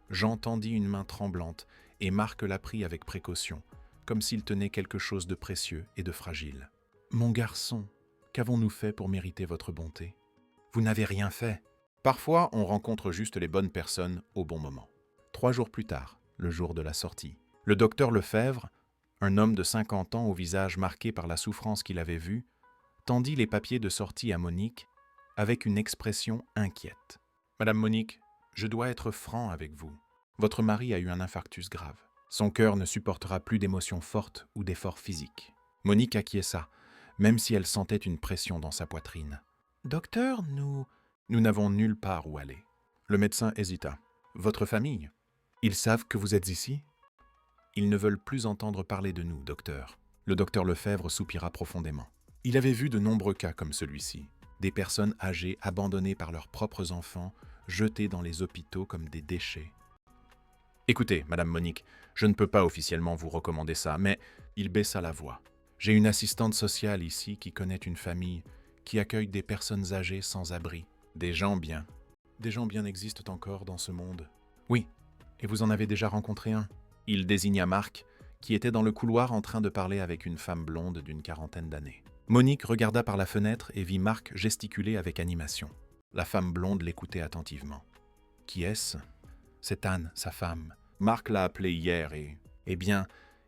Jean tendit une main tremblante et Marc la prit avec précaution, comme s'il tenait quelque chose de précieux et de fragile. « Mon garçon, qu'avons-nous fait pour mériter votre bonté? Vous n'avez rien fait. Parfois, on rencontre juste les bonnes personnes au bon moment. » 3 jours plus tard, le jour de la sortie, le docteur Lefebvre, un homme de 50 ans au visage marqué par la souffrance qu'il avait vue, tendit les papiers de sortie à Monique avec une expression inquiète. « Madame Monique, je dois être franc avec vous. Votre mari a eu un infarctus grave. Son cœur ne supportera plus d'émotions fortes ou d'efforts physiques. » Monique acquiesça, même si elle sentait une pression dans sa poitrine. « Docteur, nous n'avons nulle part où aller. » Le médecin hésita. « Votre famille? Ils savent que vous êtes ici? » « Ils ne veulent plus entendre parler de nous, docteur. » Le docteur Lefebvre soupira profondément. Il avait vu de nombreux cas comme celui-ci. Des personnes âgées abandonnées par leurs propres enfants, jetées dans les hôpitaux comme des déchets. « Écoutez, Madame Monique, je ne peux pas officiellement vous recommander ça, mais il baissa la voix. J'ai une assistante sociale ici qui connaît une famille qui accueille des personnes âgées sans abri. Des gens bien. Des gens bien existent encore dans ce monde. Oui, et vous en avez déjà rencontré un. » Il désigna Marc, qui était dans le couloir en train de parler avec une femme blonde d'une 40aine d'années. Monique regarda par la fenêtre et vit Marc gesticuler avec animation. La femme blonde l'écoutait attentivement. « Qui est-ce » ? « C'est Anne, sa femme. Marc l'a appelée hier et... Eh bien,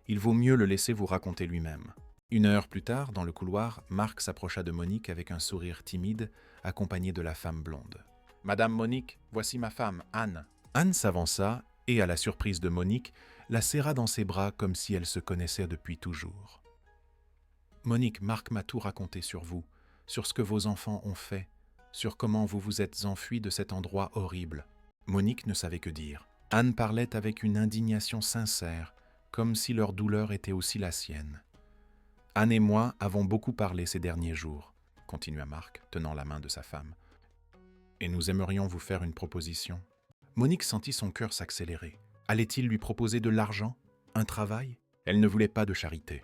il vaut mieux le laisser vous raconter lui-même. » 1 heure plus tard, dans le couloir, Marc s'approcha de Monique avec un sourire timide, accompagné de la femme blonde. « Madame Monique, voici ma femme, Anne. » Anne s'avança et, à la surprise de Monique, la serra dans ses bras comme si elle se connaissait depuis toujours. « Monique, Marc m'a tout raconté sur vous, sur ce que vos enfants ont fait, sur comment vous vous êtes enfuis de cet endroit horrible. » Monique ne savait que dire. Anne parlait avec une indignation sincère, comme si leur douleur était aussi la sienne. « Anne et moi avons beaucoup parlé ces derniers jours, » continua Marc, tenant la main de sa femme. « Et nous aimerions vous faire une proposition. » Monique sentit son cœur s'accélérer. Allait-il lui proposer de l'argent? Un travail? Elle ne voulait pas de charité.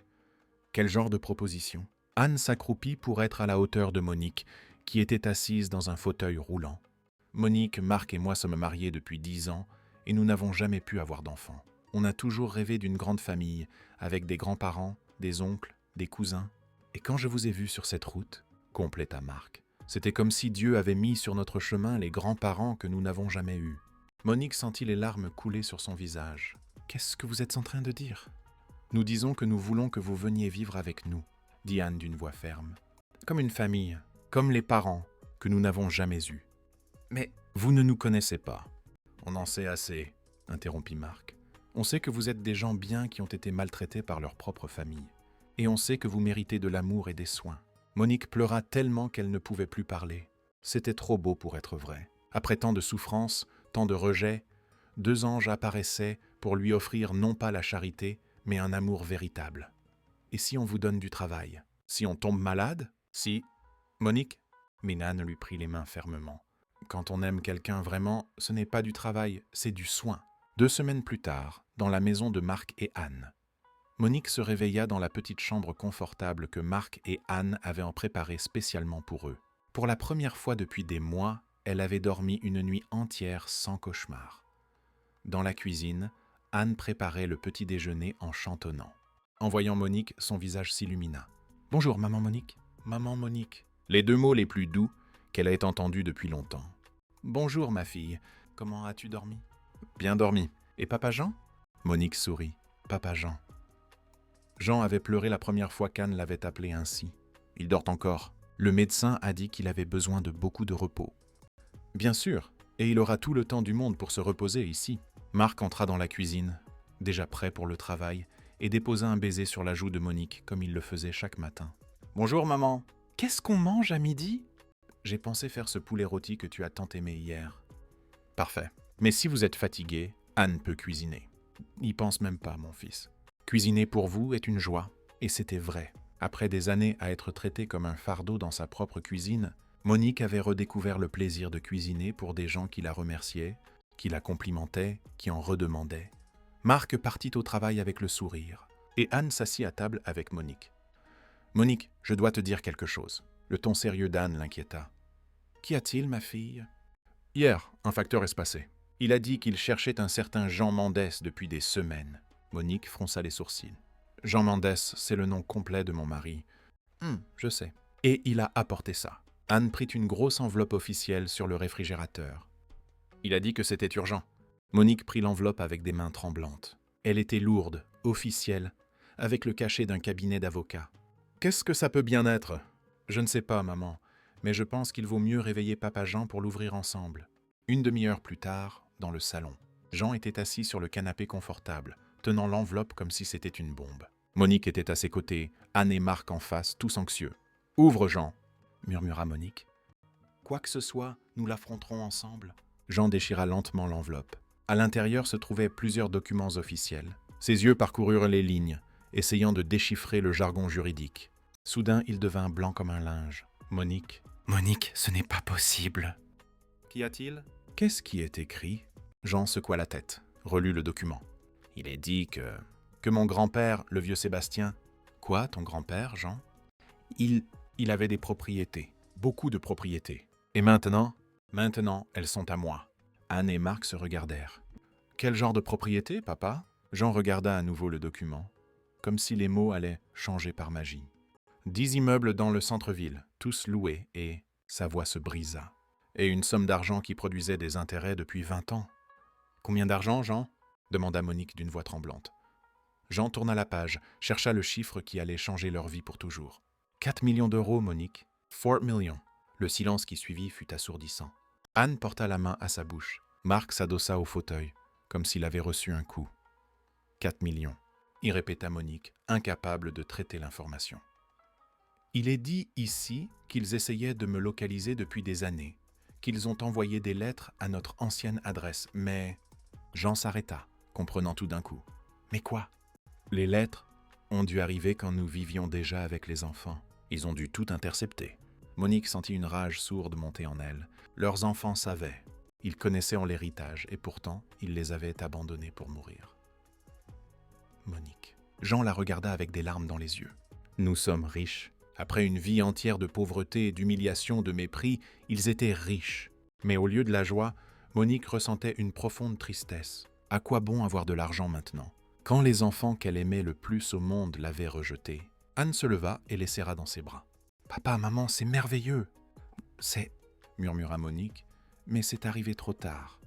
Quel genre de proposition? Anne s'accroupit pour être à la hauteur de Monique, qui était assise dans un fauteuil roulant. « Monique, Marc et moi sommes mariés depuis 10 ans et nous n'avons jamais pu avoir d'enfants. On a toujours rêvé d'une grande famille, avec des grands-parents, des oncles, des cousins. Et quand je vous ai vu sur cette route, compléta Marc, c'était comme si Dieu avait mis sur notre chemin les grands-parents que nous n'avons jamais eus. » Monique sentit les larmes couler sur son visage. « Qu'est-ce que vous êtes en train de dire ?»« Nous disons que nous voulons que vous veniez vivre avec nous, » dit Anne d'une voix ferme. « Comme une famille, comme les parents que nous n'avons jamais eus. »« Mais vous ne nous connaissez pas. »« On en sait assez, » interrompit Marc. « On sait que vous êtes des gens bien qui ont été maltraités par leur propre famille. Et on sait que vous méritez de l'amour et des soins. » Monique pleura tellement qu'elle ne pouvait plus parler. C'était trop beau pour être vrai. Après tant de souffrances, tant de rejets, 2 anges apparaissaient pour lui offrir non pas la charité, mais un amour véritable. « Et si on vous donne du travail? Si on tombe malade? Si... » « Monique ?» Anne lui prit les mains fermement. « Quand on aime quelqu'un vraiment, ce n'est pas du travail, c'est du soin. » 2 semaines plus tard, dans la maison de Marc et Anne. Monique se réveilla dans la petite chambre confortable que Marc et Anne avaient en préparée spécialement pour eux. Pour la première fois depuis des mois, elle avait dormi une nuit entière sans cauchemar. Dans la cuisine, Anne préparait le petit déjeuner en chantonnant. En voyant Monique, son visage s'illumina. « Bonjour, maman Monique. »« Maman Monique. » Les 2 mots les plus doux qu'elle ait entendus depuis longtemps. « Bonjour, ma fille. Comment as-tu dormi ?»« Bien dormi. Et papa Jean ?» Monique sourit. « Papa Jean. » Jean avait pleuré la première fois qu'Anne l'avait appelé ainsi. Il dort encore. Le médecin a dit qu'il avait besoin de beaucoup de repos. Bien sûr, et il aura tout le temps du monde pour se reposer ici. Marc entra dans la cuisine, déjà prêt pour le travail, et déposa un baiser sur la joue de Monique, comme il le faisait chaque matin. « Bonjour, maman. Qu'est-ce qu'on mange à midi ?»« J'ai pensé faire ce poulet rôti que tu as tant aimé hier. »« Parfait. Mais si vous êtes fatigué, Anne peut cuisiner. »« N'y pense même pas, mon fils. Cuisiner pour vous est une joie. » Et c'était vrai. Après des années à être traitée comme un fardeau dans sa propre cuisine, Monique avait redécouvert le plaisir de cuisiner pour des gens qui la remerciaient, qui la complimentaient, qui en redemandaient. Marc partit au travail avec le sourire, et Anne s'assit à table avec Monique. « Monique, je dois te dire quelque chose. » Le ton sérieux d'Anne l'inquiéta. « Qu'y a-t-il, ma fille ?»« Hier, un facteur est passé. Il a dit qu'il cherchait un certain Jean Mendès depuis des semaines. » Monique fronça les sourcils. « Jean Mendès, c'est le nom complet de mon mari. »« Je sais. » Et il a apporté ça. Anne prit une grosse enveloppe officielle sur le réfrigérateur. Il a dit que c'était urgent. Monique prit l'enveloppe avec des mains tremblantes. Elle était lourde, officielle, avec le cachet d'un cabinet d'avocat. « Qu'est-ce que ça peut bien être ?»« Je ne sais pas, maman, mais je pense qu'il vaut mieux réveiller papa Jean pour l'ouvrir ensemble. » 1 demi-heure plus tard, dans le salon, Jean était assis sur le canapé confortable, tenant l'enveloppe comme si c'était une bombe. Monique était à ses côtés, Anne et Marc en face, tous anxieux. « Ouvre, Jean !» murmura Monique. « Quoi que ce soit, nous l'affronterons ensemble. » Jean déchira lentement l'enveloppe. À l'intérieur se trouvaient plusieurs documents officiels. Ses yeux parcoururent les lignes, essayant de déchiffrer le jargon juridique. Soudain, il devint blanc comme un linge. « Monique, Monique, ce n'est pas possible. »« Qu'y a-t-il ?»« Qu'est-ce qui est écrit ?» Jean secoua la tête, relut le document. « Il est dit que mon grand-père, le vieux Sébastien... »« Quoi, ton grand-père, Jean ?»« Il avait des propriétés, beaucoup de propriétés. Et maintenant, elles sont à moi. » Anne et Marc se regardèrent. « Quel genre de propriété, papa ?» Jean regarda à nouveau le document, comme si les mots allaient changer par magie. 10 immeubles dans le centre-ville, tous loués, et sa voix se brisa. Et une somme d'argent qui produisait des intérêts depuis 20 ans. « Combien d'argent, Jean ?» demanda Monique d'une voix tremblante. Jean tourna la page, chercha le chiffre qui allait changer leur vie pour toujours. « 4 millions d'euros, Monique. 4 millions. » Le silence qui suivit fut assourdissant. Anne porta la main à sa bouche. Marc s'adossa au fauteuil, comme s'il avait reçu un coup. 4 millions, y répéta Monique, incapable de traiter l'information. Il est dit ici qu'ils essayaient de me localiser depuis des années, qu'ils ont envoyé des lettres à notre ancienne adresse, mais... Jean s'arrêta, comprenant tout d'un coup. Mais quoi? Les lettres ont dû arriver quand nous vivions déjà avec les enfants. Ils ont dû tout intercepter. Monique sentit une rage sourde monter en elle. Leurs enfants savaient. Ils connaissaient en l'héritage, et pourtant, ils les avaient abandonnés pour mourir. Monique. Jean la regarda avec des larmes dans les yeux. Nous sommes riches. Après une vie entière de pauvreté, d'humiliation, de mépris, ils étaient riches. Mais au lieu de la joie, Monique ressentait une profonde tristesse. À quoi bon avoir de l'argent maintenant? Quand les enfants qu'elle aimait le plus au monde l'avaient rejetée, Anne se leva et les serra dans ses bras. « Papa, maman, c'est merveilleux !»« C'est... » murmura Monique, « mais c'est arrivé trop tard. »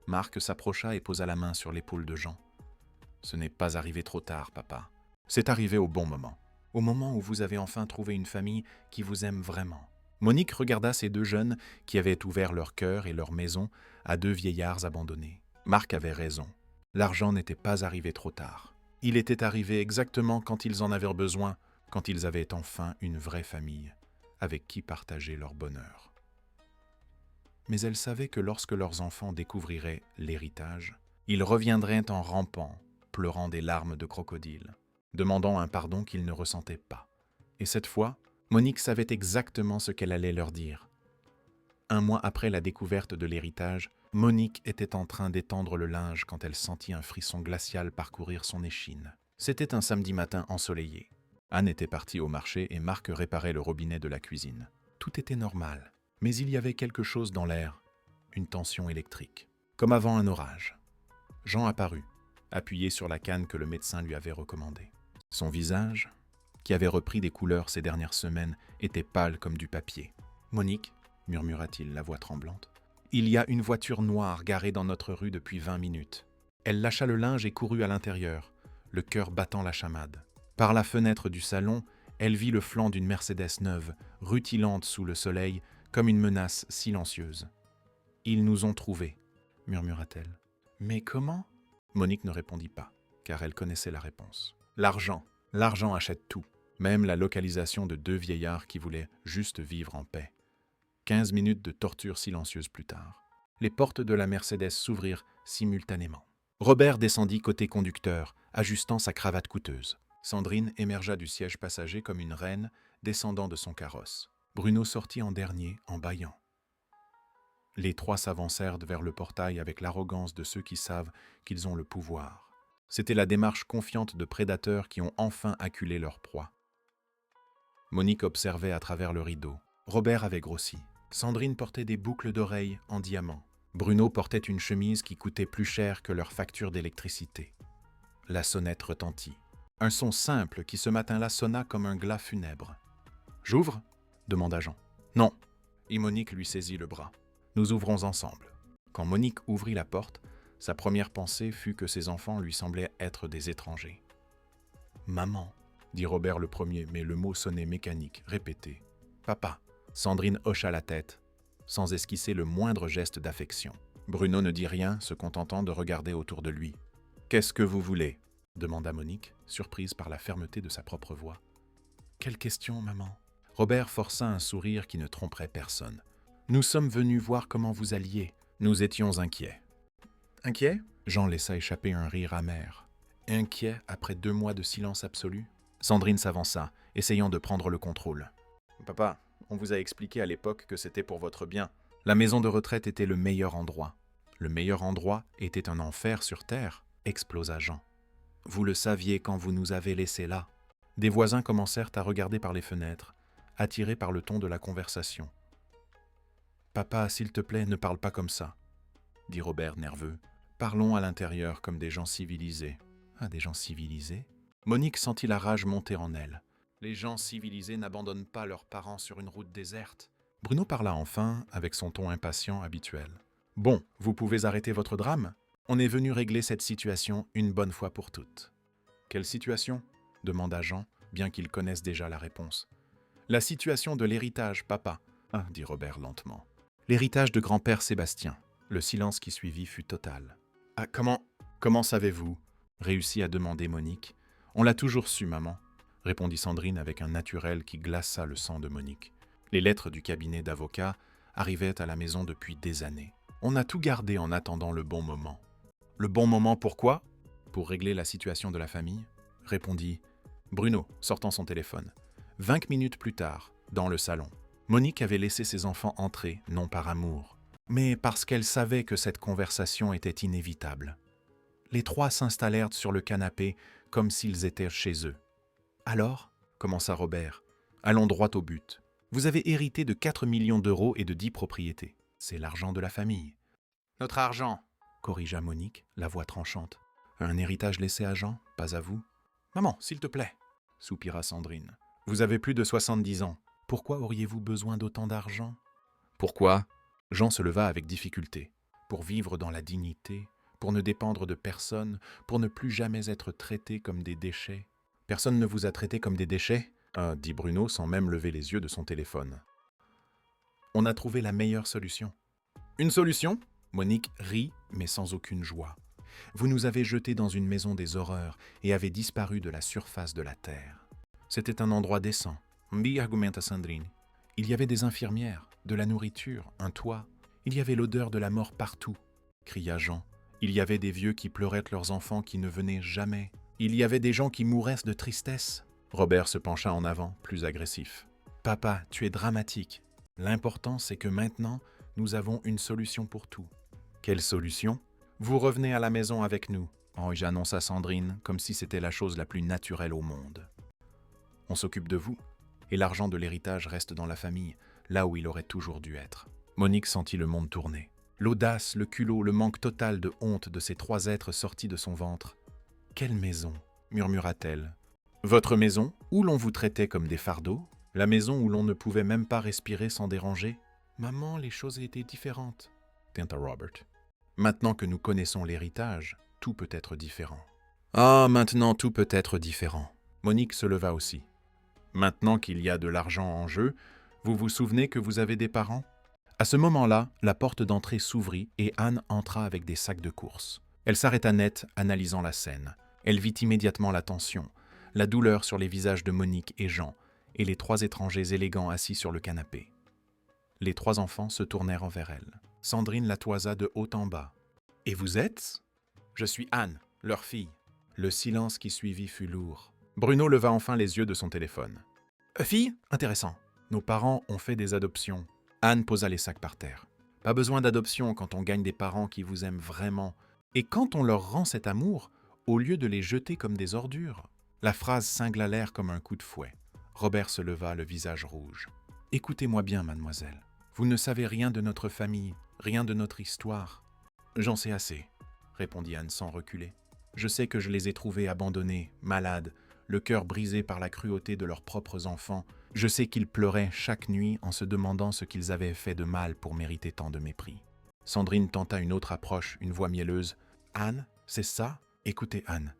Marc s'approcha et posa la main sur l'épaule de Jean. « Ce n'est pas arrivé trop tard, papa. C'est arrivé au bon moment. Au moment où vous avez enfin trouvé une famille qui vous aime vraiment. » Monique regarda ces deux jeunes qui avaient ouvert leur cœur et leur maison à deux vieillards abandonnés. Marc avait raison. L'argent n'était pas arrivé trop tard. Il était arrivé exactement quand ils en avaient besoin, quand ils avaient enfin une vraie famille, avec qui partager leur bonheur. Mais elle savait que lorsque leurs enfants découvriraient l'héritage, ils reviendraient en rampant, pleurant des larmes de crocodile, demandant un pardon qu'ils ne ressentaient pas. Et cette fois, Monique savait exactement ce qu'elle allait leur dire. 1 mois après la découverte de l'héritage, Monique était en train d'étendre le linge quand elle sentit un frisson glacial parcourir son échine. C'était un samedi matin ensoleillé. Anne était partie au marché et Marc réparait le robinet de la cuisine. Tout était normal, mais il y avait quelque chose dans l'air, une tension électrique, comme avant un orage. Jean apparut, appuyé sur la canne que le médecin lui avait recommandée. Son visage, qui avait repris des couleurs ces dernières semaines, était pâle comme du papier. « Monique, » murmura-t-il, la voix tremblante, « il y a une voiture noire garée dans notre rue depuis 20 minutes. » Elle lâcha le linge et courut à l'intérieur, le cœur battant la chamade. Par la fenêtre du salon, elle vit le flanc d'une Mercedes neuve, rutilante sous le soleil, comme une menace silencieuse. « Ils nous ont trouvés, » murmura-t-elle. « Mais comment ?» Monique ne répondit pas, car elle connaissait la réponse. L'argent. L'argent achète tout, même la localisation de 2 vieillards qui voulaient juste vivre en paix. 15 minutes de torture silencieuse plus tard, les portes de la Mercedes s'ouvrirent simultanément. Robert descendit côté conducteur, ajustant sa cravate coûteuse. Sandrine émergea du siège passager comme une reine descendant de son carrosse. Bruno sortit en dernier en bâillant. Les 3 s'avancèrent vers le portail avec l'arrogance de ceux qui savent qu'ils ont le pouvoir. C'était la démarche confiante de prédateurs qui ont enfin acculé leur proie. Monique observait à travers le rideau. Robert avait grossi. Sandrine portait des boucles d'oreilles en diamant. Bruno portait une chemise qui coûtait plus cher que leur facture d'électricité. La sonnette retentit. Un son simple qui ce matin-là sonna comme un glas funèbre. « J'ouvre » demanda Jean. « Non » et Monique lui saisit le bras. « Nous ouvrons ensemble. » Quand Monique ouvrit la porte, sa première pensée fut que ses enfants lui semblaient être des étrangers. « Maman » dit Robert le premier, mais le mot sonnait mécanique, répété. « Papa » Sandrine hocha la tête, sans esquisser le moindre geste d'affection. Bruno ne dit rien, se contentant de regarder autour de lui. « Qu'est-ce que vous voulez » demanda Monique, surprise par la fermeté de sa propre voix. « Quelle question, maman ?» Robert força un sourire qui ne tromperait personne. « Nous sommes venus voir comment vous alliez. Nous étions inquiets. » Inquiet? Jean laissa échapper un rire amer. Inquiet après 2 mois de silence absolu? Sandrine s'avança, essayant de prendre le contrôle. « Papa, on vous a expliqué à l'époque que c'était pour votre bien. La maison de retraite était le meilleur endroit. Le meilleur endroit était un enfer sur terre, explosa Jean. Vous le saviez quand vous nous avez laissés là. » Des voisins commencèrent à regarder par les fenêtres, attirés par le ton de la conversation. « Papa, s'il te plaît, ne parle pas comme ça, » dit Robert nerveux. « Parlons à l'intérieur comme des gens civilisés. »« Ah, des gens civilisés ?» Monique sentit la rage monter en elle. Les gens civilisés n'abandonnent pas leurs parents sur une route déserte. Bruno parla enfin, avec son ton impatient habituel. « Bon, vous pouvez arrêter votre drame? On est venu régler cette situation une bonne fois pour toutes. »« Quelle situation ?» demanda Jean, bien qu'il connaisse déjà la réponse. « La situation de l'héritage, papa. » Ah, dit Robert lentement. « L'héritage de grand-père Sébastien. » Le silence qui suivit fut total. « Ah, comment savez-vous » réussit à demander Monique. « On l'a toujours su, maman. » répondit Sandrine avec un naturel qui glaça le sang de Monique. Les lettres du cabinet d'avocat arrivaient à la maison depuis des années. On a tout gardé en attendant le bon moment. Le bon moment pourquoi ? Pour régler la situation de la famille, répondit Bruno, sortant son téléphone. 20 minutes plus tard, dans le salon, Monique avait laissé ses enfants entrer, non par amour, mais parce qu'elle savait que cette conversation était inévitable. Les trois s'installèrent sur le canapé comme s'ils étaient chez eux. « Alors, commença Robert, allons droit au but. Vous avez hérité de 4 millions d'euros et de 10 propriétés. C'est l'argent de la famille. »« Notre argent, corrigea Monique, la voix tranchante. Un héritage laissé à Jean, pas à vous. Maman, s'il te plaît, soupira Sandrine. Vous avez plus de 70 ans. Pourquoi auriez-vous besoin d'autant d'argent ? Pourquoi ? Jean se leva avec difficulté. Pour vivre dans la dignité, pour ne dépendre de personne, pour ne plus jamais être traité comme des déchets. Personne ne vous a traité comme des déchets ? Dit Bruno sans même lever les yeux de son téléphone. On a trouvé la meilleure solution. Une solution ? Monique rit, mais sans aucune joie. Vous nous avez jetés dans une maison des horreurs et avez disparu de la surface de la terre. C'était un endroit décent. Mbi argumenta Sandrine. Il y avait des infirmières, de la nourriture, un toit. Il y avait l'odeur de la mort partout, cria Jean. Il y avait des vieux qui pleuraient leurs enfants qui ne venaient jamais. Il y avait des gens qui mouraient de tristesse. Robert se pencha en avant, plus agressif. Papa, tu es dramatique. L'important, c'est que maintenant, nous avons une solution pour tout. Quelle solution ? Vous revenez à la maison avec nous, annonça Sandrine, comme si c'était la chose la plus naturelle au monde. On s'occupe de vous, et l'argent de l'héritage reste dans la famille, là où il aurait toujours dû être. Monique sentit le monde tourner. L'audace, le culot, le manque total de honte de ces trois êtres sortis de son ventre. « Quelle maison » murmura-t-elle. « Votre maison, où l'on vous traitait comme des fardeaux ? La maison où l'on ne pouvait même pas respirer sans déranger ? Maman, les choses étaient différentes, tinta Robert. Maintenant que nous connaissons l'héritage, tout peut être différent. Ah, maintenant tout peut être différent. Monique se leva aussi. Maintenant qu'il y a de l'argent en jeu, vous vous souvenez que vous avez des parents ? À ce moment-là, la porte d'entrée s'ouvrit et Anne entra avec des sacs de course. Elle s'arrêta net, analysant la scène. Elle vit immédiatement la tension, la douleur sur les visages de Monique et Jean, et les trois étrangers élégants assis sur le canapé. Les trois enfants se tournèrent vers elle. Sandrine la toisa de haut en bas. « Et vous êtes ?»« Je suis Anne, leur fille. » Le silence qui suivit fut lourd. Bruno leva enfin les yeux de son téléphone. « Fille ? Intéressant. Nos parents ont fait des adoptions. » Anne posa les sacs par terre. « Pas besoin d'adoption quand on gagne des parents qui vous aiment vraiment. Et quand on leur rend cet amour, au lieu de les jeter comme des ordures. » La phrase cingla l'air comme un coup de fouet. Robert se leva, le visage rouge. « Écoutez-moi bien, mademoiselle. Vous ne savez rien de notre famille, rien de notre histoire. »« J'en sais assez, » répondit Anne sans reculer. « Je sais que je les ai trouvés abandonnés, malades, le cœur brisé par la cruauté de leurs propres enfants. Je sais qu'ils pleuraient chaque nuit en se demandant ce qu'ils avaient fait de mal pour mériter tant de mépris. » Sandrine tenta une autre approche, une voix mielleuse. « Anne, c'est ça ? Écoutez, Anne.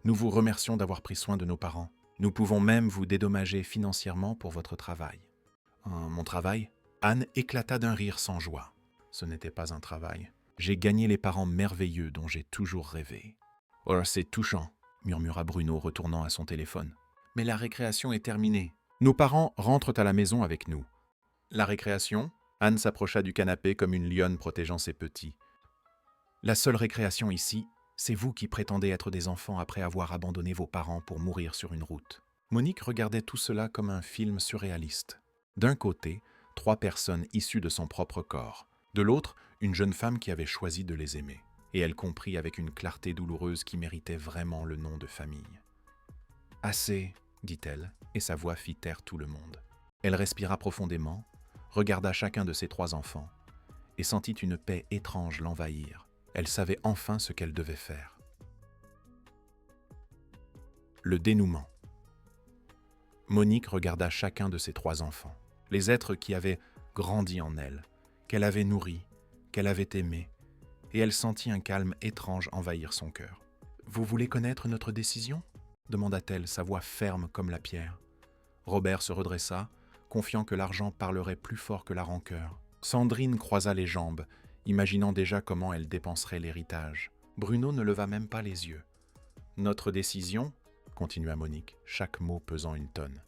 Nous vous remercions d'avoir pris soin de nos parents. Nous pouvons même vous dédommager financièrement pour votre travail. »« Mon travail ?» Anne éclata d'un rire sans joie. « Ce n'était pas un travail. J'ai gagné les parents merveilleux dont j'ai toujours rêvé. »« Oh, c'est touchant, » murmura Bruno retournant à son téléphone. « Mais la récréation est terminée. Nos parents rentrent à la maison avec nous. »« La récréation ?» Anne s'approcha du canapé comme une lionne protégeant ses petits. « La seule récréation ici, c'est vous qui prétendez être des enfants après avoir abandonné vos parents pour mourir sur une route. » Monique regardait tout cela comme un film surréaliste. D'un côté, 3 personnes issues de son propre corps. De l'autre, une jeune femme qui avait choisi de les aimer. Et elle comprit avec une clarté douloureuse qui méritait vraiment le nom de famille. « Assez, » dit-elle, et sa voix fit taire tout le monde. Elle respira profondément, regarda chacun de ses 3 enfants, et sentit une paix étrange l'envahir. Elle savait enfin ce qu'elle devait faire. Le dénouement. Monique regarda chacun de ses 3 enfants, les êtres qui avaient grandi en elle, qu'elle avait nourris, qu'elle avait aimés, et elle sentit un calme étrange envahir son cœur. « Vous voulez connaître notre décision ?» demanda-t-elle, sa voix ferme comme la pierre. Robert se redressa, confiant que l'argent parlerait plus fort que la rancœur. Sandrine croisa les jambes, imaginant déjà comment elle dépenserait l'héritage. Bruno ne leva même pas les yeux. « Notre décision ? continua Monique, chaque mot pesant une tonne.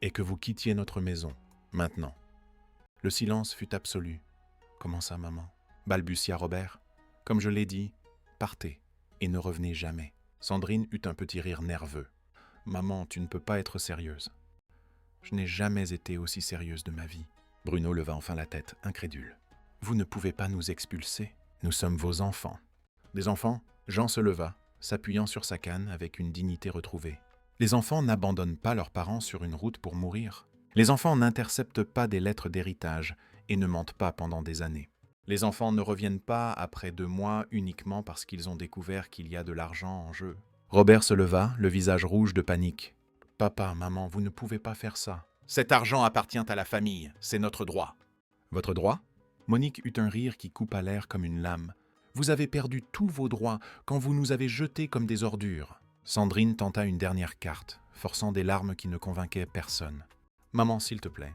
Et que vous quittiez notre maison, maintenant. Le silence fut absolu. Comment ça, maman? Balbutia Robert. Comme je l'ai dit, partez et ne revenez jamais. Sandrine eut un petit rire nerveux. Maman, tu ne peux pas être sérieuse. Je n'ai jamais été aussi sérieuse de ma vie. Bruno leva enfin la tête, incrédule. Vous ne pouvez pas nous expulser. Nous sommes vos enfants. Des enfants? Jean se leva, s'appuyant sur sa canne avec une dignité retrouvée. Les enfants n'abandonnent pas leurs parents sur une route pour mourir. Les enfants n'interceptent pas des lettres d'héritage et ne mentent pas pendant des années. Les enfants ne reviennent pas après 2 mois uniquement parce qu'ils ont découvert qu'il y a de l'argent en jeu. Robert se leva, le visage rouge de panique. « Papa, maman, vous ne pouvez pas faire ça. Cet argent appartient à la famille, c'est notre droit. » « Votre droit ?» Monique eut un rire qui coupa l'air comme une lame. « Vous avez perdu tous vos droits quand vous nous avez jetés comme des ordures. » Sandrine tenta une dernière carte, forçant des larmes qui ne convainquaient personne. « Maman, s'il te plaît,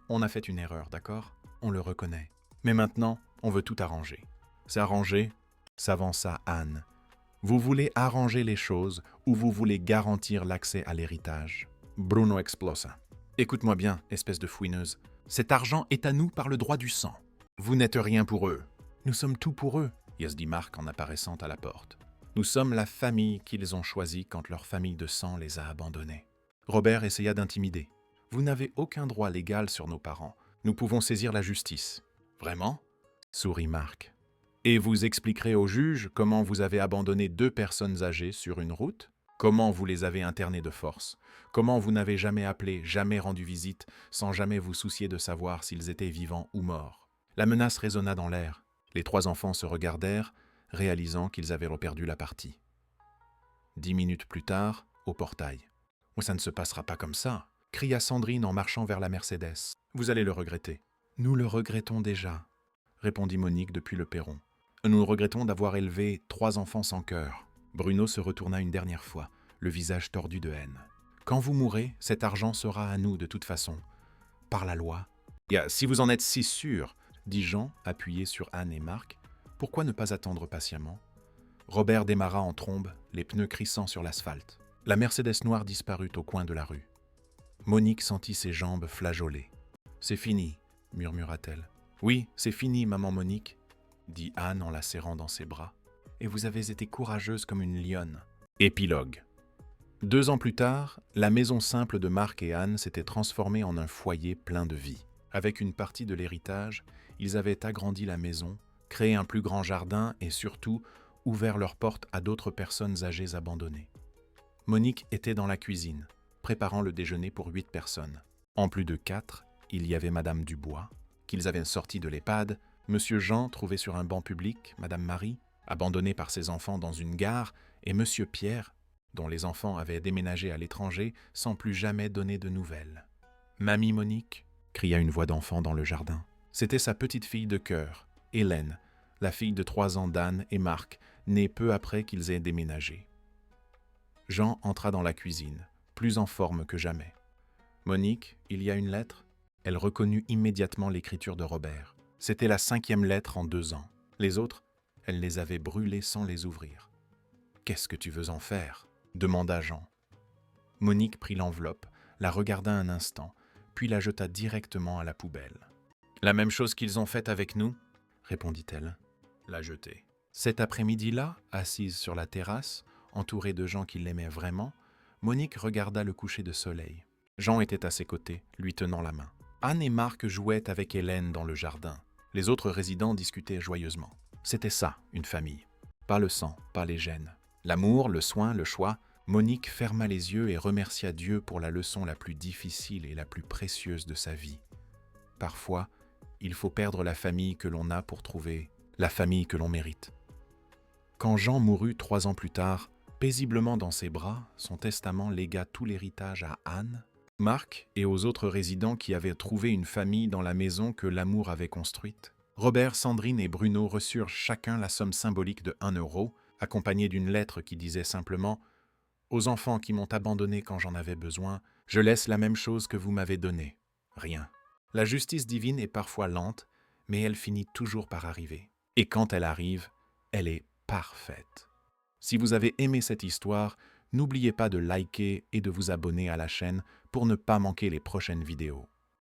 on a fait une erreur, d'accord? On le reconnaît. Mais maintenant, on veut tout arranger. » « C'est arrangé ?» s'avança Anne. « Vous voulez arranger les choses ou vous voulez garantir l'accès à l'héritage ?» Bruno explosa. « Écoute-moi bien, espèce de fouineuse. Cet argent est à nous par le droit du sang. Vous n'êtes rien pour eux. Nous sommes tout pour eux, » dit Marc en apparaissant à la porte. « Nous sommes la famille qu'ils ont choisie quand leur famille de sang les a abandonnés. » Robert essaya d'intimider. « Vous n'avez aucun droit légal sur nos parents. Nous pouvons saisir la justice. »« Vraiment ?» sourit Marc. « Et vous expliquerez au juge comment vous avez abandonné 2 personnes âgées sur une route? Comment vous les avez internées de force? Comment vous n'avez jamais appelé, jamais rendu visite, sans jamais vous soucier de savoir s'ils étaient vivants ou morts? » La menace résonna dans l'air. Les 3 enfants se regardèrent, réalisant qu'ils avaient reperdu la partie. 10 minutes plus tard, au portail. « Ça ne se passera pas comme ça !» cria Sandrine en marchant vers la Mercedes. « Vous allez le regretter. »« Nous le regrettons déjà », répondit Monique depuis le perron. « Nous regrettons d'avoir élevé 3 enfants sans cœur. » Bruno se retourna une dernière fois, le visage tordu de haine. « Quand vous mourrez, cet argent sera à nous de toute façon. Par la loi. »« Si vous en êtes si sûr, » dit Jean, appuyé sur Anne et Marc, « pourquoi ne pas attendre patiemment ?» Robert démarra en trombe, les pneus crissant sur l'asphalte. La Mercedes noire disparut au coin de la rue. Monique sentit ses jambes flageoler. « C'est fini, » murmura-t-elle. « Oui, c'est fini, maman Monique, » dit Anne en la serrant dans ses bras. « Et vous avez été courageuse comme une lionne. » Épilogue. 2 ans plus tard, la maison simple de Marc et Anne s'était transformée en un foyer plein de vie. Avec une partie de l'héritage, ils avaient agrandi la maison, créé un plus grand jardin et surtout ouvert leurs portes à d'autres personnes âgées abandonnées. Monique était dans la cuisine, préparant le déjeuner pour 8 personnes. En plus de 4, il y avait Madame Dubois, qu'ils avaient sortie de l'EHPAD, Monsieur Jean, trouvé sur un banc public, Madame Marie, abandonnée par ses enfants dans une gare, et Monsieur Pierre, dont les enfants avaient déménagé à l'étranger sans plus jamais donner de nouvelles. « Mamie Monique » cria une voix d'enfant dans le jardin. C'était sa petite fille de cœur, Hélène, la fille de 3 ans d'Anne et Marc, née peu après qu'ils aient déménagé. Jean entra dans la cuisine, plus en forme que jamais. « Monique, il y a une lettre ?» Elle reconnut immédiatement l'écriture de Robert. C'était la 5e lettre en 2 ans. Les autres, elle les avait brûlées sans les ouvrir. « Qu'est-ce que tu veux en faire ?» demanda Jean. Monique prit l'enveloppe, la regarda un instant, puis la jeta directement à la poubelle. « La même chose qu'ils ont faite avec nous ?» répondit-elle. La jeter. Cet après-midi-là, assise sur la terrasse, entourée de gens qui l'aimaient vraiment, Monique regarda le coucher de soleil. Jean était à ses côtés, lui tenant la main. Anne et Marc jouaient avec Hélène dans le jardin. Les autres résidents discutaient joyeusement. C'était ça, une famille. Pas le sang, pas les gènes. L'amour, le soin, le choix. Monique ferma les yeux et remercia Dieu pour la leçon la plus difficile et la plus précieuse de sa vie. Parfois, il faut perdre la famille que l'on a pour trouver la famille que l'on mérite. Quand Jean mourut 3 ans plus tard, paisiblement dans ses bras, son testament légua tout l'héritage à Anne, Marc et aux autres résidents qui avaient trouvé une famille dans la maison que l'amour avait construite. Robert, Sandrine et Bruno reçurent chacun la somme symbolique de 1 euro, accompagnée d'une lettre qui disait simplement « Aux enfants qui m'ont abandonné quand j'en avais besoin, je laisse la même chose que vous m'avez donnée. Rien. » La justice divine est parfois lente, mais elle finit toujours par arriver. Et quand elle arrive, elle est parfaite. Si vous avez aimé cette histoire, N'oubliez pas de liker et de vous abonner à la chaîne pour ne pas manquer les prochaines vidéos.